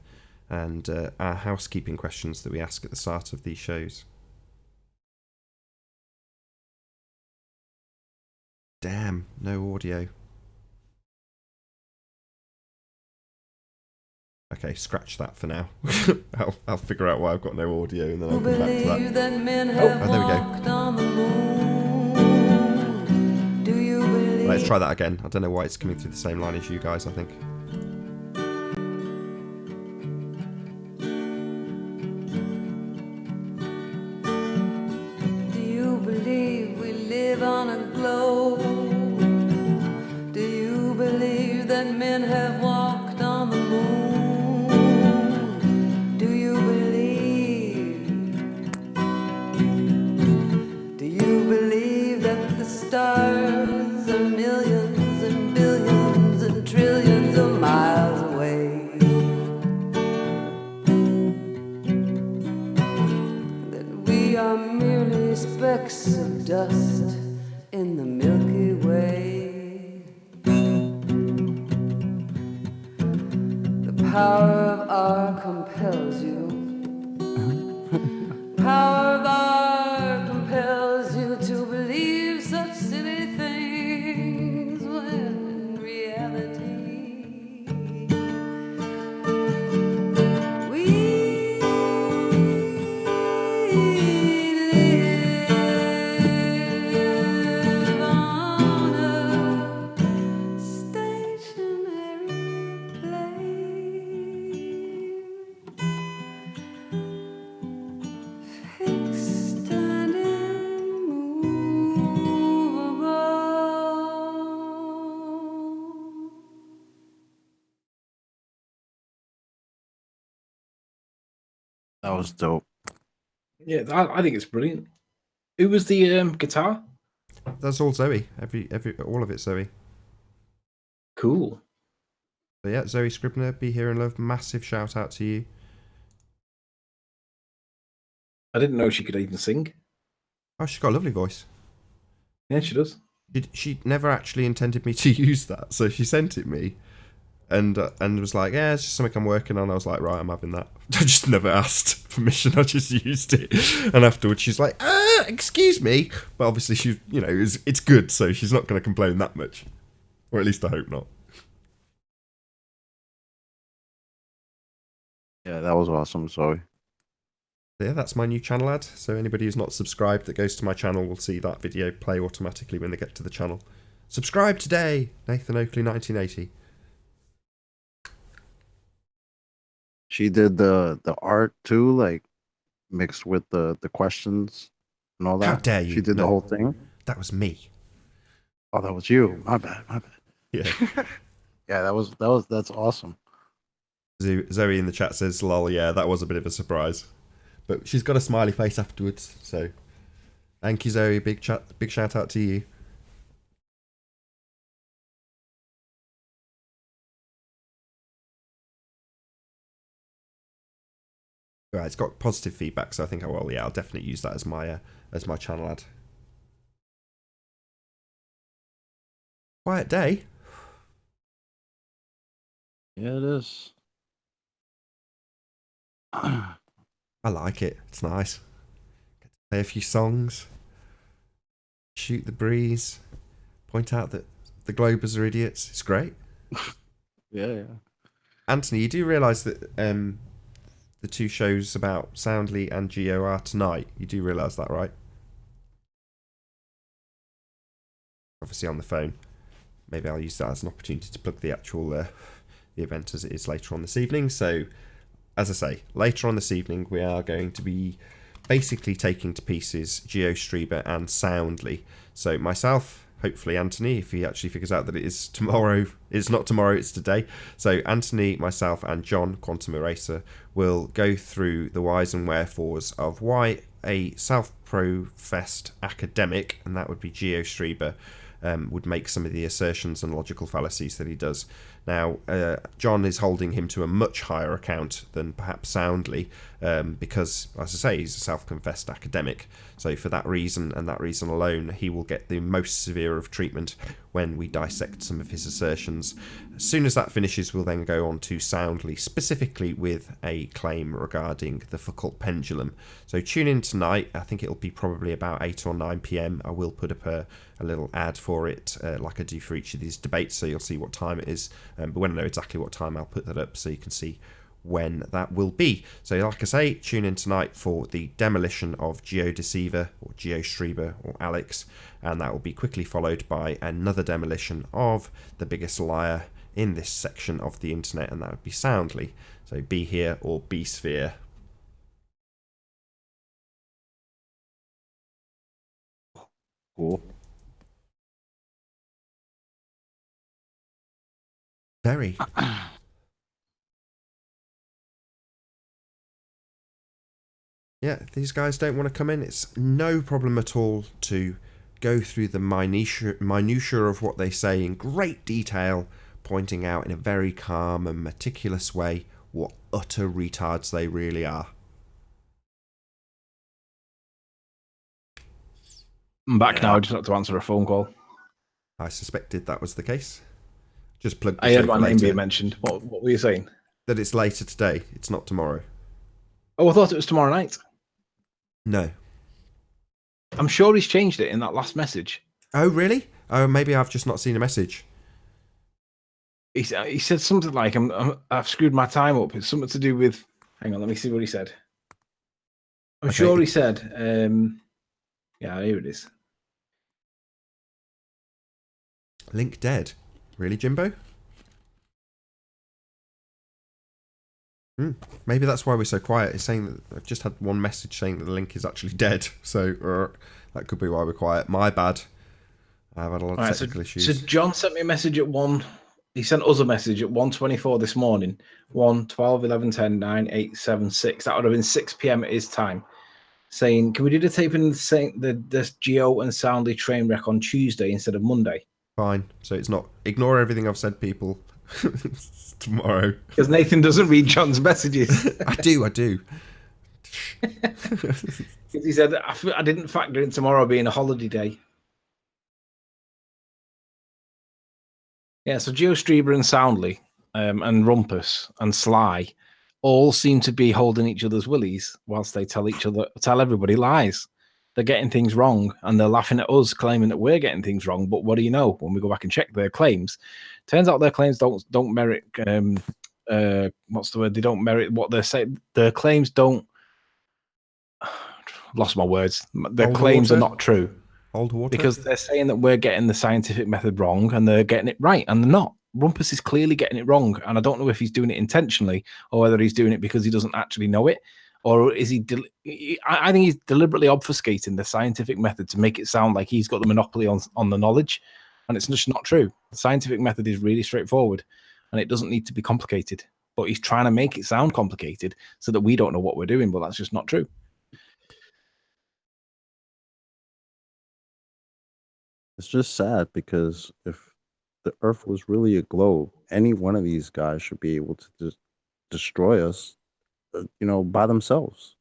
and our housekeeping questions that we ask at the start of these shows. Damn, no audio. Okay, scratch that for now. I'll figure out why I've got no audio and then I'll come back to that. Oh, there we go. Let's try that again. I don't know why it's coming through the same line as you guys, I think. Do you believe we live on a globe? Do you believe that men have walked on the moon? Do you believe that the stars are millions and billions and trillions of miles away? That we are merely specks of dust in the Milky Way? The power of R compels you. Power of R compels you to believe such silly things when in reality we live on a stationary plane, fixed and immovable. That was dope. Yeah, I think it's brilliant. Who was the guitar? That's all Zoe. All of it Zoe. Cool. So yeah, Zoe Scribner, Be Here and Love, massive shout out to you. I didn't know she could even sing. Oh, she's got a lovely voice. Yeah, she does. She never actually intended me to use that, so she sent it me. and was like, yeah, it's just something I'm working on. I was like, right, I'm having that. I just never asked permission. I just used it. And afterwards, she's like, excuse me. But obviously, she, you know, it's good, so she's not going to complain that much, or at least I hope not. Yeah, that was awesome. Sorry. Yeah, that's my new channel ad. So anybody who's not subscribed that goes to my channel will see that video play automatically when they get to the channel. Subscribe today, Nathan Oakley 1980. She did the art too, like mixed with the questions and all that. How dare you? She did the No, whole thing. that was me. Oh, that was you. My bad. My bad. Yeah. Yeah, that's awesome. Zoe in the chat says, lol, yeah, that was a bit of a surprise. But she's got a smiley face afterwards, so thank you, Zoe. Big shout out to you. Right, it's got positive feedback, so I think I'll definitely use that as my channel ad. Quiet day. Yeah, it is. I like it. It's nice. Get to play a few songs, shoot the breeze, point out that the Globers are idiots. It's great. Yeah. Anthony, you do realise that the two shows about Soundly and Geo are tonight. You do realise that, right? Obviously on the phone. Maybe I'll use that as an opportunity to plug the actual the event as it is later on this evening. So, as I say, later on this evening we are going to be basically taking to pieces GeoStreamer and Soundly. So myself, hopefully Anthony, if he actually figures out that it is tomorrow, it's not tomorrow, it's today. So Anthony, myself and John, Quantum Eraser, will go through the whys and wherefores of why a self-professed academic, and that would be GeoStreamer, would make some of the assertions and logical fallacies that he does. Now, John is holding him to a much higher account than perhaps Soundly, because, as I say, he's a self-confessed academic. So for that reason, and that reason alone, he will get the most severe of treatment when we dissect some of his assertions. As soon as that finishes, we'll then go on to Soundly, specifically with a claim regarding the Foucault pendulum. So tune in tonight. I think it'll be probably about 8 or 9 p.m. I will put up a little ad for it, like I do for each of these debates, so you'll see what time it is. But when I know exactly what time, I'll put that up so you can see when that will be. So like I say, tune in tonight for the demolition of Geodeceiver or GeoStreamer or Alex, and that will be quickly followed by another demolition of the biggest liar in this section of the internet, and that would be Soundly. So be here or be sphere. Cool. Very. Yeah, if these guys don't want to come in, it's no problem at all to go through the minutiae of what they say in great detail, pointing out in a very calm and meticulous way what utter retards they really are. I'm back now. I just had to answer a phone call. I suspected that was the case. Just plugged the I show heard for my name later. being mentioned. What were you saying? That it's later today. It's not tomorrow. Oh, I thought it was tomorrow night. No. I'm sure he's changed it in that last message. Oh, really? Oh, maybe I've just not seen a message. He said something like, I've screwed my time up. It's something to do with... Hang on, let me see what he said. I'm sure he said... yeah, here it is. Link dead. Really, Jimbo? Maybe that's why we're so quiet. It's saying that I've just had one message saying that the link is actually dead. So that could be why we're quiet. My bad. I've had a lot of technical issues. So John sent me a message at 1. He sent us a message at 1:24 this morning. 1, 12, 11, 10, 9, 8, 7, 6. That would have been 6 p.m. at his time. Saying, can we do the taping the Geo and Soundly train wreck on Tuesday instead of Monday? Fine. So it's not... Ignore everything I've said, people. It's tomorrow. Because Nathan doesn't read John's messages. I do. He said, I didn't factor in tomorrow being a holiday day. Yeah, so GeoStreamer and Soundly. and Rumpus and Sly all seem to be holding each other's willies whilst they tell everybody lies. They're getting things wrong, and they're laughing at us, claiming that we're getting things wrong. But what do you know? When we go back and check their claims, turns out their claims don't merit. What's the word? They don't merit what they're saying. Their claims don't. Lost my words. Their claims are not true. Hold water. Because they're saying that we're getting the scientific method wrong, and they're getting it right, and they're not. Rumpus is clearly getting it wrong, and I don't know if he's doing it intentionally or whether he's doing it because he doesn't actually know it, or is he? I think he's deliberately obfuscating the scientific method to make it sound like he's got the monopoly on the knowledge, and it's just not true. The scientific method is really straightforward, and it doesn't need to be complicated. But he's trying to make it sound complicated so that we don't know what we're doing, but that's just not true. It's just sad because if the Earth was really a globe, any one of these guys should be able to just destroy us, by themselves.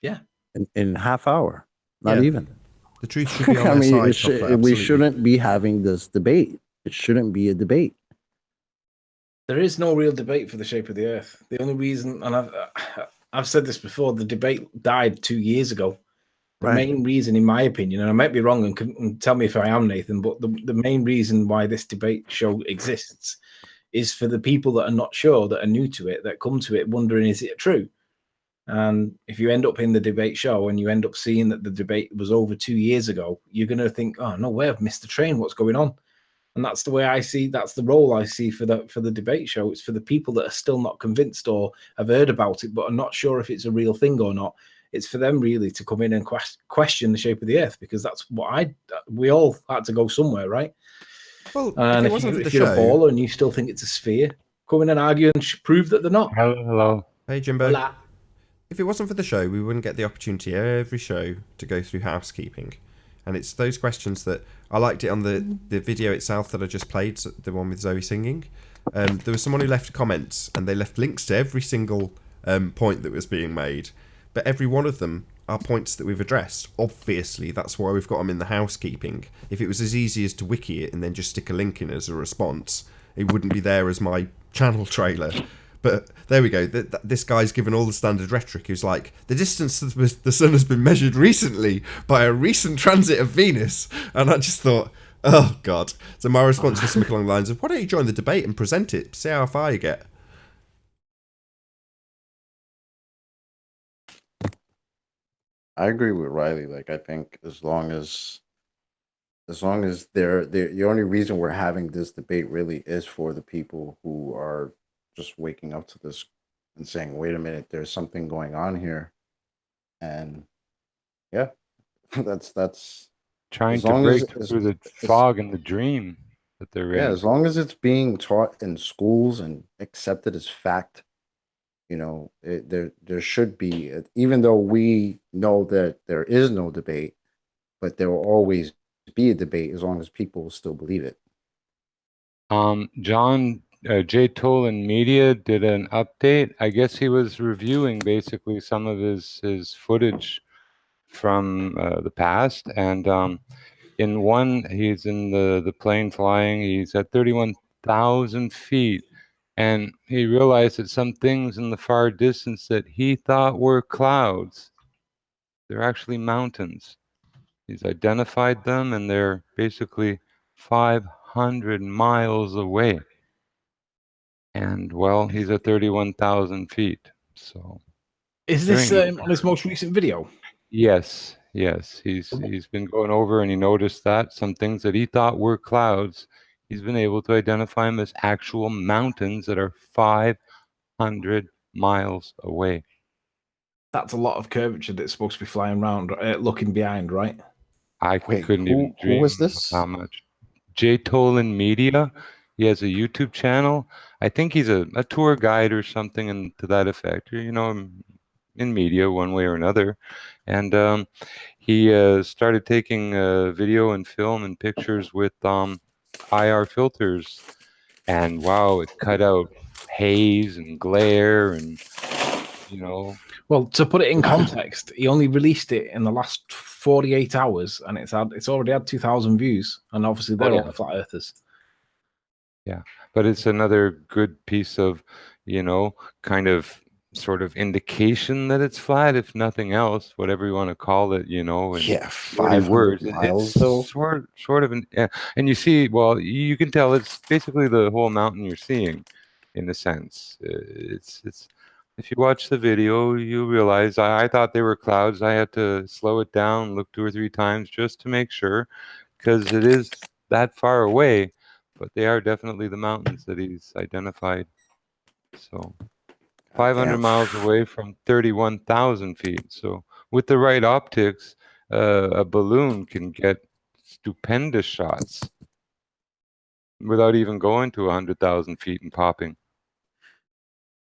Yeah, in half hour, not Yeah. even. The truth should be on I their mean, side. Chopper, we absolutely. shouldn't be having this debate. It shouldn't be a debate. There is no real debate for the shape of the Earth. The only reason, and I've said this before, the debate died 2 years ago. The main reason, in my opinion, and I might be wrong, and tell me if I am, Nathan, but the main reason why this debate show exists is for the people that are not sure, that are new to it, that come to it wondering, is it true? And if you end up in the debate show and you end up seeing that the debate was over 2 years ago, you're going to think, oh, no way, I've missed the train. What's going on? And that's the way I see, that's the role I see for the debate show. It's for the people that are still not convinced or have heard about it, but are not sure if it's a real thing or not. It's for them really to come in and question the shape of the Earth, because that's what we all had to go somewhere, right? Well, And if you're a baller and you still think it's a sphere, come in and argue and prove that they're not. Hello. Hey, Jimbo. Hola. If it wasn't for the show, we wouldn't get the opportunity every show to go through housekeeping. And it's those questions that I liked it on the video itself that I just played, the one with Zoe singing. There was someone who left comments, and they left links to every single point that was being made. But every one of them are points that we've addressed. Obviously, that's why we've got them in the housekeeping. If it was as easy as to wiki it and then just stick a link in as a response, it wouldn't be there as my channel trailer. But there we go. This guy's given all the standard rhetoric. Who's like, the distance to the sun has been measured recently by a recent transit of Venus. And I just thought, oh, God. So my response was something along the lines of, why don't you join the debate and present it? See how far you get. I agree with Riley. Like, I think as long as they're the only reason we're having this debate really is for the people who are just waking up to this and saying, wait a minute, there's something going on here. And yeah, that's Trying as to long break as through the fog and the dream that they're yeah, in. as long as it's being taught in schools and accepted as fact, there should be, even though we know that there is no debate, but there will always be a debate as long as people still believe it. John J. Tolan Media did an update. I guess he was reviewing basically some of his footage from the past, and in one, he's in the plane flying. He's at 31,000 feet, and he realized that some things in the far distance that he thought were clouds, they're actually mountains. He's identified them, and they're basically 500 miles away. And, well, he's at 31,000 feet, so... Is this on his most recent video? Yes. He's been going over, and he noticed that some things that he thought were clouds, he's been able to identify them as actual mountains that are 500 miles away. That's a lot of curvature that's supposed to be flying around, looking behind, right? I couldn't even dream who was of this? how much. J. Tolan Media. He has a YouTube channel. I think he's a tour guide or something, and to that effect, in media one way or another. And he started taking video and film and pictures with IR filters, and wow, it cut out haze and glare, and Well, to put it in context, he only released it in the last 48 hours, and it's already had 2,000 views, and obviously they're all the flat earthers. Yeah, but it's another good piece of, kind of sort of indication that it's flat, if nothing else, whatever you want to call it, in Yeah, dirty 500 words. It's miles though. sort of an, yeah. And you see, well, you can tell it's basically the whole mountain you're seeing, in a sense. It's. If you watch the video, you realize I thought they were clouds. I had to slow it down, look 2 or 3 times just to make sure, because it is that far away, but they are definitely the mountains that he's identified. So 500 Goddamn. miles away from 31,000 feet. So with the right optics, a balloon can get stupendous shots without even going to 100,000 feet and popping.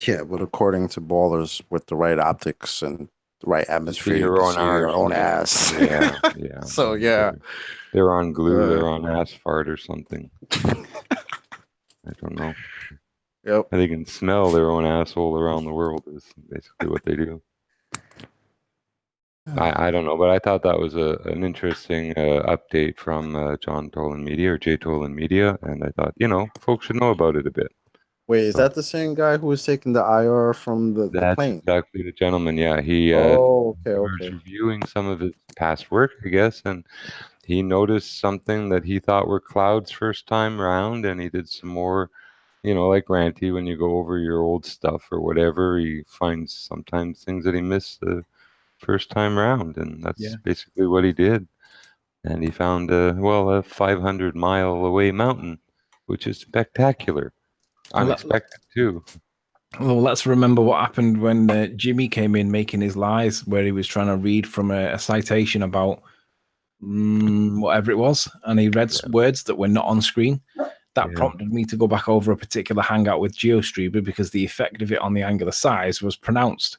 Yeah, but according to ballers, with the right optics and the right You see atmosphere, you your can own see your arse. own Yeah, ass. yeah, yeah. So Well, yeah, they're on glue. uh, They're on asphalt or something. I don't know. yep. They can smell their own asshole around the world is basically what they do. I don't know, but I thought that was an interesting update from John Tolan Media or Jay Tolan Media, and I thought, folks should know about it a bit. Wait, is So that the same guy who was taking the IR from the that's plane? exactly the gentleman. Yeah, he Oh, okay, was okay. reviewing some of his past work, I guess, and he noticed something that he thought were clouds first time round, and he did some more. Like Ranty, when you go over your old stuff or whatever, he finds sometimes things that he missed the first time round, and that's Yeah. basically what he did. And he found a 500-mile away mountain, which is spectacular, Well, unexpected too. well, let's remember what happened when Jimmy came in making his lies, where he was trying to read from a citation about whatever it was, and he read words that were not on screen. That prompted me to go back over a particular hangout with GeoStreamer because the effect of it on the angular size was pronounced.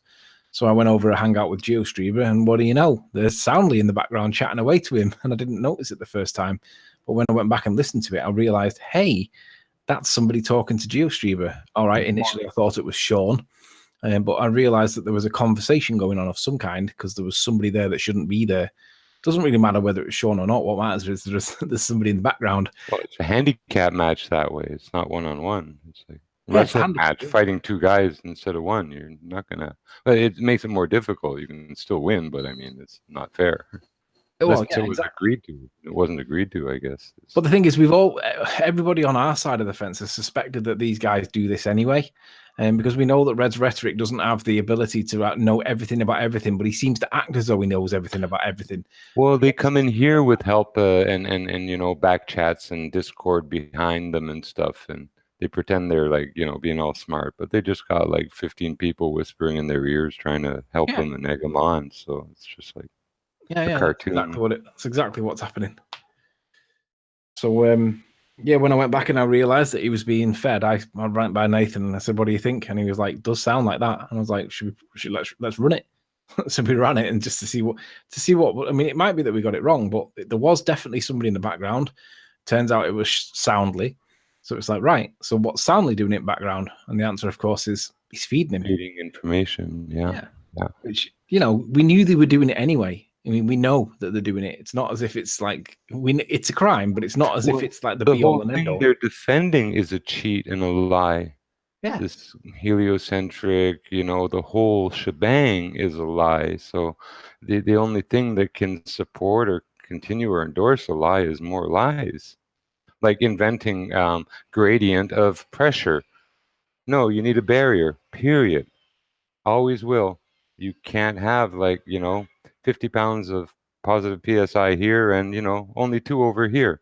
So I went over a hangout with GeoStreamer, and what do you know? There's Soundly in the background chatting away to him, and I didn't notice it the first time. But when I went back and listened to it, I realized, hey, that's somebody talking to GeoStreamer. All right, initially I thought it was Sean, but I realized that there was a conversation going on of some kind because there was somebody there that shouldn't be there. It doesn't really matter whether it's Sean or not. What matters is there's somebody in the background. Well, it's a handicap match that way. It's not one-on-one. It's like a Yeah, it's wrestling match, fighting two guys instead of one. You're not gonna. But it makes it more difficult. You can still win, but I mean, it's not fair. Well, Unless yeah, it was exactly. agreed to. It wasn't agreed to, I guess. But the thing is, everybody on our side of the fence has suspected that these guys do this anyway. And because we know that Red's rhetoric doesn't have the ability to know everything about everything, but he seems to act as though he knows everything about everything. Well, they come in here with help and back chats and Discord behind them and stuff, and they pretend they're like being all smart, but they just got like 15 people whispering in their ears trying to help them and egg them on. So it's just like a cartoon. That's exactly what's happening. So when I went back and I realized that he was being fed, I ran by Nathan and I said, "What do you think?" And he was like, "Does sound like that." And I was like, let's run it." So we ran it, and just to see what. I mean, it might be that we got it wrong, but there was definitely somebody in the background. Turns out it was Soundly. So it's like, right. So what's Soundly doing in the background? And the answer, of course, is he's feeding him. Feeding information. Yeah. Which we knew they were doing it anyway. I mean, we know that they're doing it. It's not as if it's like it's a crime, but it's not as if it's like the be all and end all. They're defending is a cheat and a lie. Yeah. This heliocentric, the whole shebang is a lie. So the only thing that can support or continue or endorse a lie is more lies. Like inventing gradient of pressure. No, you need a barrier, period. Always will. You can't have 50 pounds of positive PSI here and, only 2 over here.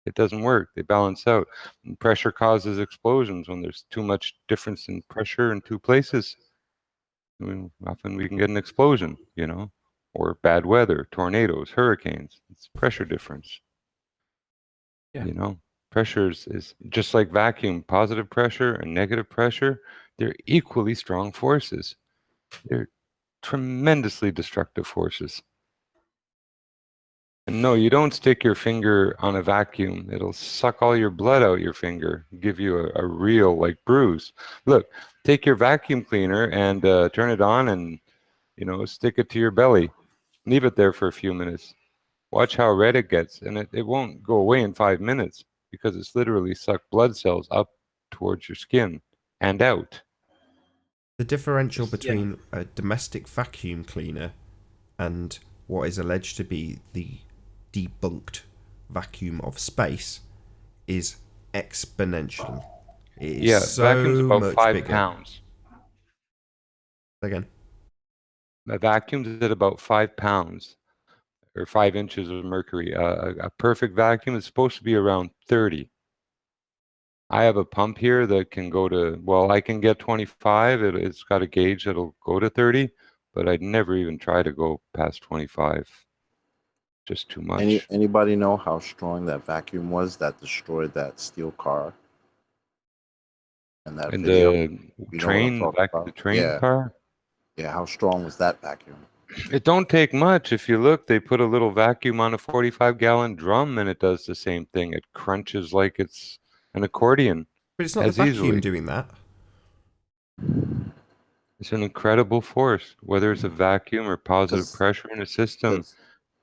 It doesn't work. They balance out. And pressure causes explosions when there's too much difference in pressure in two places. I mean, often we can get an explosion, or bad weather, tornadoes, hurricanes. It's pressure difference. Yeah. Pressure is just like vacuum. Positive pressure and negative pressure, they're equally strong forces. They're tremendously destructive forces. And no, you don't stick your finger on a vacuum. It'll suck all your blood out your finger, give you a real bruise. Look, take your vacuum cleaner and turn it on and, stick it to your belly. Leave it there for a few minutes. Watch how red it gets, and it won't go away in 5 minutes. because it's literally sucked blood cells up towards your skin and out. The differential between a domestic vacuum cleaner and what is alleged to be the debunked vacuum of space is exponential. It is so vacuum's about much 5 bigger. pounds. Again, A vacuum's at about 5 pounds or 5 inches of mercury. A perfect vacuum is supposed to be around 30. I have a pump here that can go to, well, I can get 25. It's got a gauge that'll go to 30, but I'd never even try to go past 25. Just too much. Anybody know how strong that vacuum was that destroyed that steel car? In that And video, the train, the train car? Yeah, how strong was that vacuum? It don't take much. If you look, they put a little vacuum on a 45-gallon drum and it does the same thing. It crunches like it's an accordion. but it's not the vacuum doing that. It's an incredible force. Whether it's a vacuum or positive pressure in a system,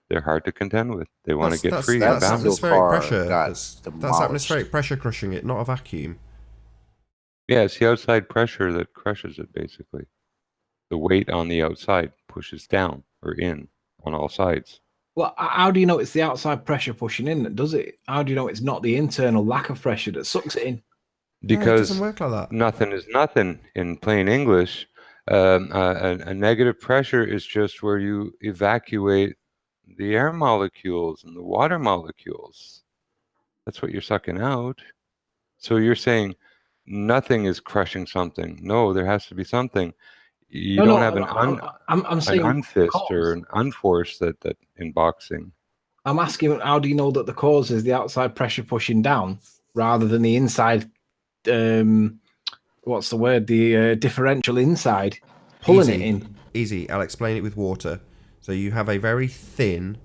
they're hard to contend with. They want to get free. That's atmospheric pressure. That's atmospheric pressure crushing it, not a vacuum. Yeah, it's the outside pressure that crushes it, basically. The weight on the outside pushes down or in on all sides. Well, how do you know it's the outside pressure pushing in that does it? How do you know it's not the internal lack of pressure that sucks it in? Because no, it doesn't work like that. Nothing is nothing in plain English. A negative pressure is just where you evacuate the air molecules and the water molecules. That's what you're sucking out. So you're saying nothing is crushing something. No, there has to be something. You don't have I'm saying an unfist or an unforce that in boxing. I'm asking, how do you know that the cause is the outside pressure pushing down rather than the inside? What's the word? The differential inside pulling it in. Easy. I'll explain it with water. So you have a very thin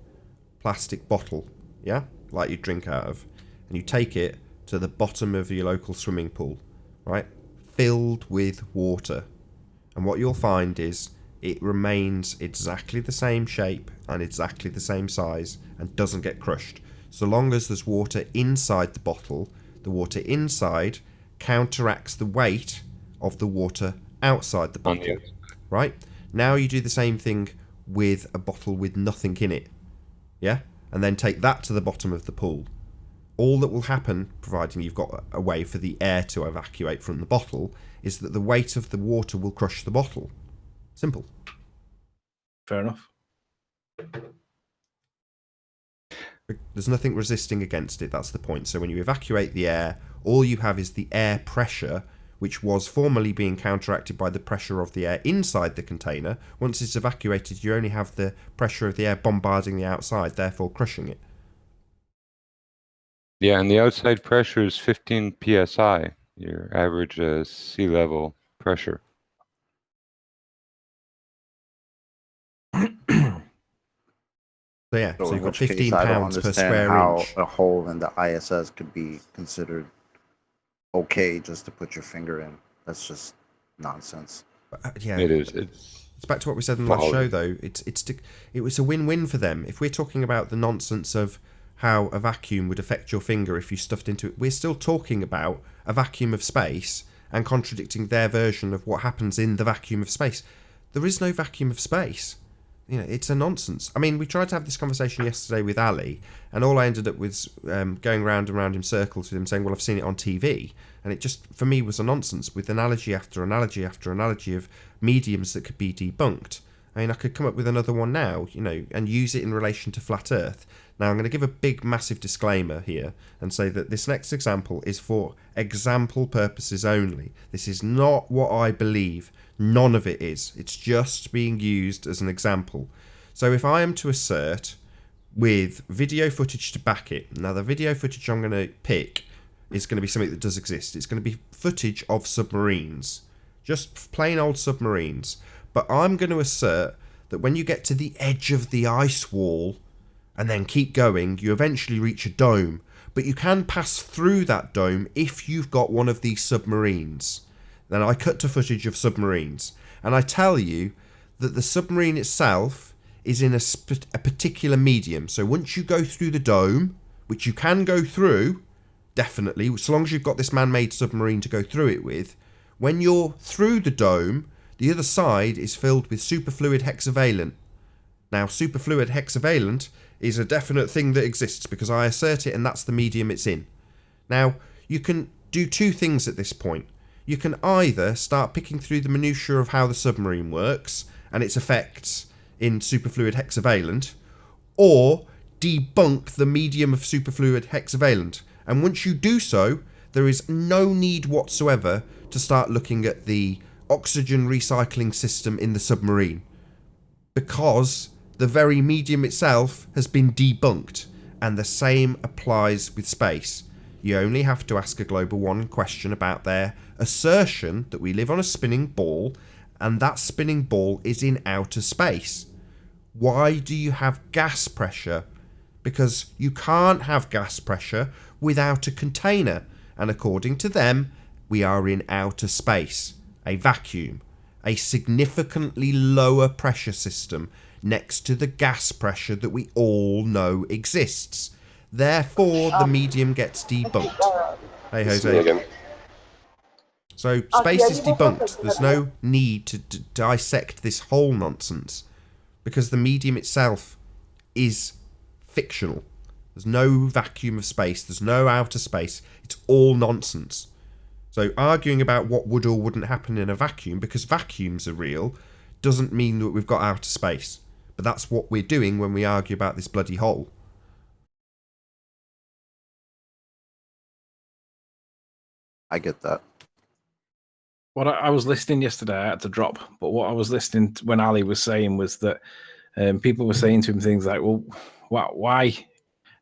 plastic bottle, yeah, like you drink out of, and you take it to the bottom of your local swimming pool, right, filled with water. And what you'll find is it remains exactly the same shape and exactly the same size and doesn't get crushed. So long as there's water inside the bottle, the water inside counteracts the weight of the water outside the bottle. Right? Now you do the same thing with a bottle with nothing in it. Yeah? And then take that to the bottom of the pool. All that will happen, providing you've got a way for the air to evacuate from the bottle, is that the weight of the water will crush the bottle. Simple. Fair enough. There's nothing resisting against it, that's the point. So when you evacuate the air, all you have is the air pressure, which was formerly being counteracted by the pressure of the air inside the container. Once it's evacuated, you only have the pressure of the air bombarding the outside, therefore crushing it. Yeah, and the outside pressure is 15 psi, your average sea level pressure. So yeah, so you've got 15 pounds pounds per square inch. How a hole in the ISS could be considered okay just to put your finger in. That's just nonsense. Yeah, it is. It's back to what we said in the last show, though. It was a win-win for them. If we're talking about the nonsense of how a vacuum would affect your finger if you stuffed into it, we're still talking about a vacuum of space and contradicting their version of what happens in the vacuum of space. There is no vacuum of space. You know, it's a nonsense. I mean, we tried to have this conversation yesterday with Ali, and all I ended up with going round and round in circles with him saying, well, I've seen it on TV. And it just, for me, was a nonsense with analogy after analogy after analogy of mediums that could be debunked. I mean, I could come up with another one now, you know, and use it in relation to flat Earth. Now, I'm going to give a big, massive disclaimer here and say that this next example is for example purposes only. This is not what I believe. None of it is. It's just being used as an example. So if I am to assert with video footage to back it, now the video footage I'm going to pick is going to be something that does exist. It's going to be footage of submarines. Just plain old submarines. But I'm going to assert that when you get to the edge of the ice wall and then keep going, you eventually reach a dome. But you can pass through that dome if you've got one of these submarines. Then I cut to footage of submarines. And I tell you that the submarine itself is in a particular medium. So once you go through the dome, which you can go through, definitely, so long as you've got this man-made submarine to go through it with, when you're through the dome, the other side is filled with superfluid hexavalent. Now, superfluid hexavalent is a definite thing that exists because I assert it and that's the medium it's in. Now, you can do two things at this point. You can either start picking through the minutiae of how the submarine works and its effects in superfluid hexavalent, or debunk the medium of superfluid hexavalent. And once you do so, there is no need whatsoever to start looking at the oxygen recycling system in the submarine, because the very medium itself has been debunked, and the same applies with space. You only have to ask a Global One question about their assertion that we live on a spinning ball, and that spinning ball is in outer space. Why do you have gas pressure? Because you can't have gas pressure without a container, and according to them, we are in outer space, a vacuum, a significantly lower pressure system next to the gas pressure that we all know exists. Therefore, the medium gets debunked. Hey, It's me Jose. again. So, space is debunked. There's no need to dissect this whole nonsense, because the medium itself is fictional. There's no vacuum of space. There's no outer space. It's all nonsense. So arguing about what would or wouldn't happen in a vacuum, because vacuums are real, doesn't mean that we've got outer space. But that's what we're doing when we argue about this bloody hole. I get that. What I was listening yesterday, I had to drop, but what I was listening to when Ali was saying was that people were saying to him things like, well, why,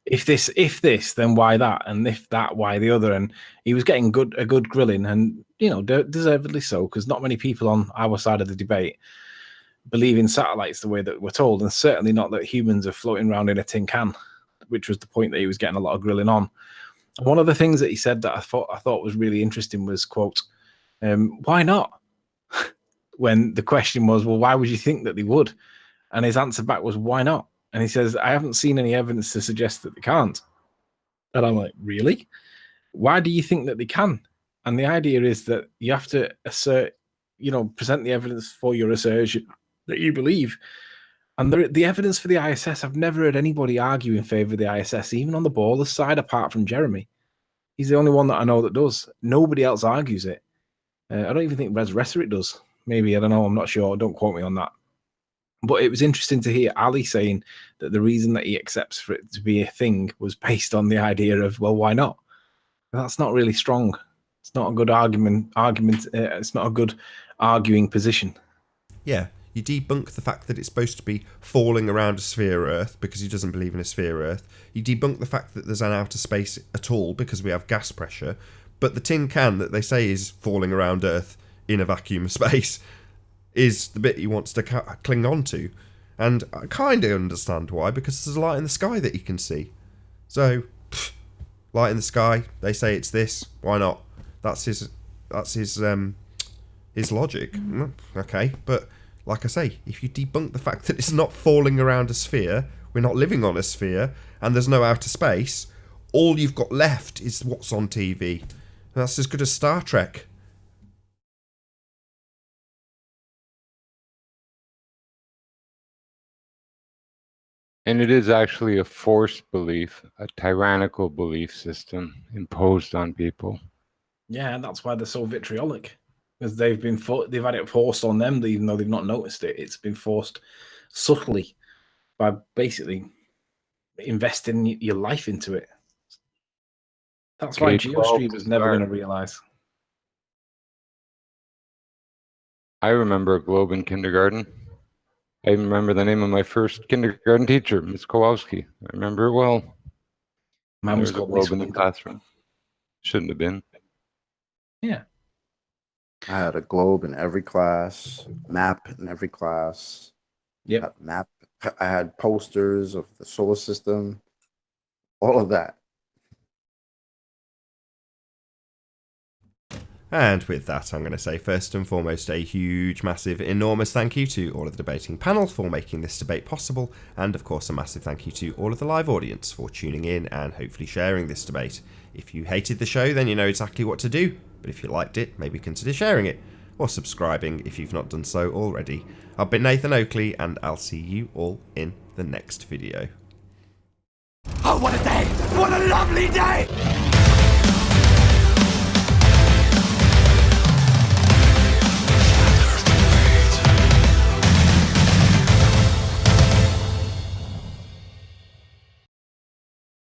if this, then why that? And if that, why the other? And he was getting a good grilling, and, you know, deservedly so, because not many people on our side of the debate believe in satellites the way that we're told, and certainly not that humans are floating around in a tin can, which was the point that he was getting a lot of grilling on. And one of the things that he said that I thought was really interesting was, quote, why not? When the question was, well, why would you think that they would? And his answer back was, why not? And he says, I haven't seen any evidence to suggest that they can't. And I'm like, really? Why do you think that they can? And the idea is that you have to assert, you know, present the evidence for your assertion that you believe. And the evidence for the ISS, I've never heard anybody argue in favor of the ISS, even on the baller's side, apart from Jeremy. He's the only one that I know that does. Nobody else argues it. I don't even think Res Rhetoric does. Maybe, I don't know. I'm not sure. Don't quote me on that. But it was interesting to hear Ali saying that the reason that he accepts for it to be a thing was based on the idea of, well, why not? That's not really strong. It's not a good argument. It's not a good arguing position. Yeah, you debunk the fact that it's supposed to be falling around a sphere Earth because he doesn't believe in a sphere Earth. You debunk the fact that there's an outer space at all because we have gas pressure. But the tin can that they say is falling around Earth in a vacuum of space is the bit he wants to cling on to. And I kind of understand why, because there's a light in the sky that you can see. So, light in the sky, they say it's this, why not? That's his logic. Okay, but like I say, if you debunk the fact that it's not falling around a sphere, we're not living on a sphere, and there's no outer space, all you've got left is what's on TV. That's as good as Star Trek. And it is actually a forced belief, a tyrannical belief system imposed on people. Yeah, and that's why they're so vitriolic, because they've had it forced on them, even though they've not noticed it. It's been forced subtly by basically investing your life into it. That's why GeoStream is never going to realize. I remember a globe in kindergarten. I even remember the name of my first kindergarten teacher, Miss Kowalski. I remember it well. Mine was There was a called globe in the classroom. Shouldn't have been. Yeah. I had a globe in every class, map in every class. Yep. Map. I had posters of the solar system, all of that. And with that, I'm going to say first and foremost a huge, massive, enormous thank you to all of the debating panel for making this debate possible, and of course a massive thank you to all of the live audience for tuning in and hopefully sharing this debate. If you hated the show, then you know exactly what to do, but if you liked it, maybe consider sharing it, or subscribing if you've not done so already. I've been Nathan Oakley, and I'll see you all in the next video. Oh, what a day! What a lovely day!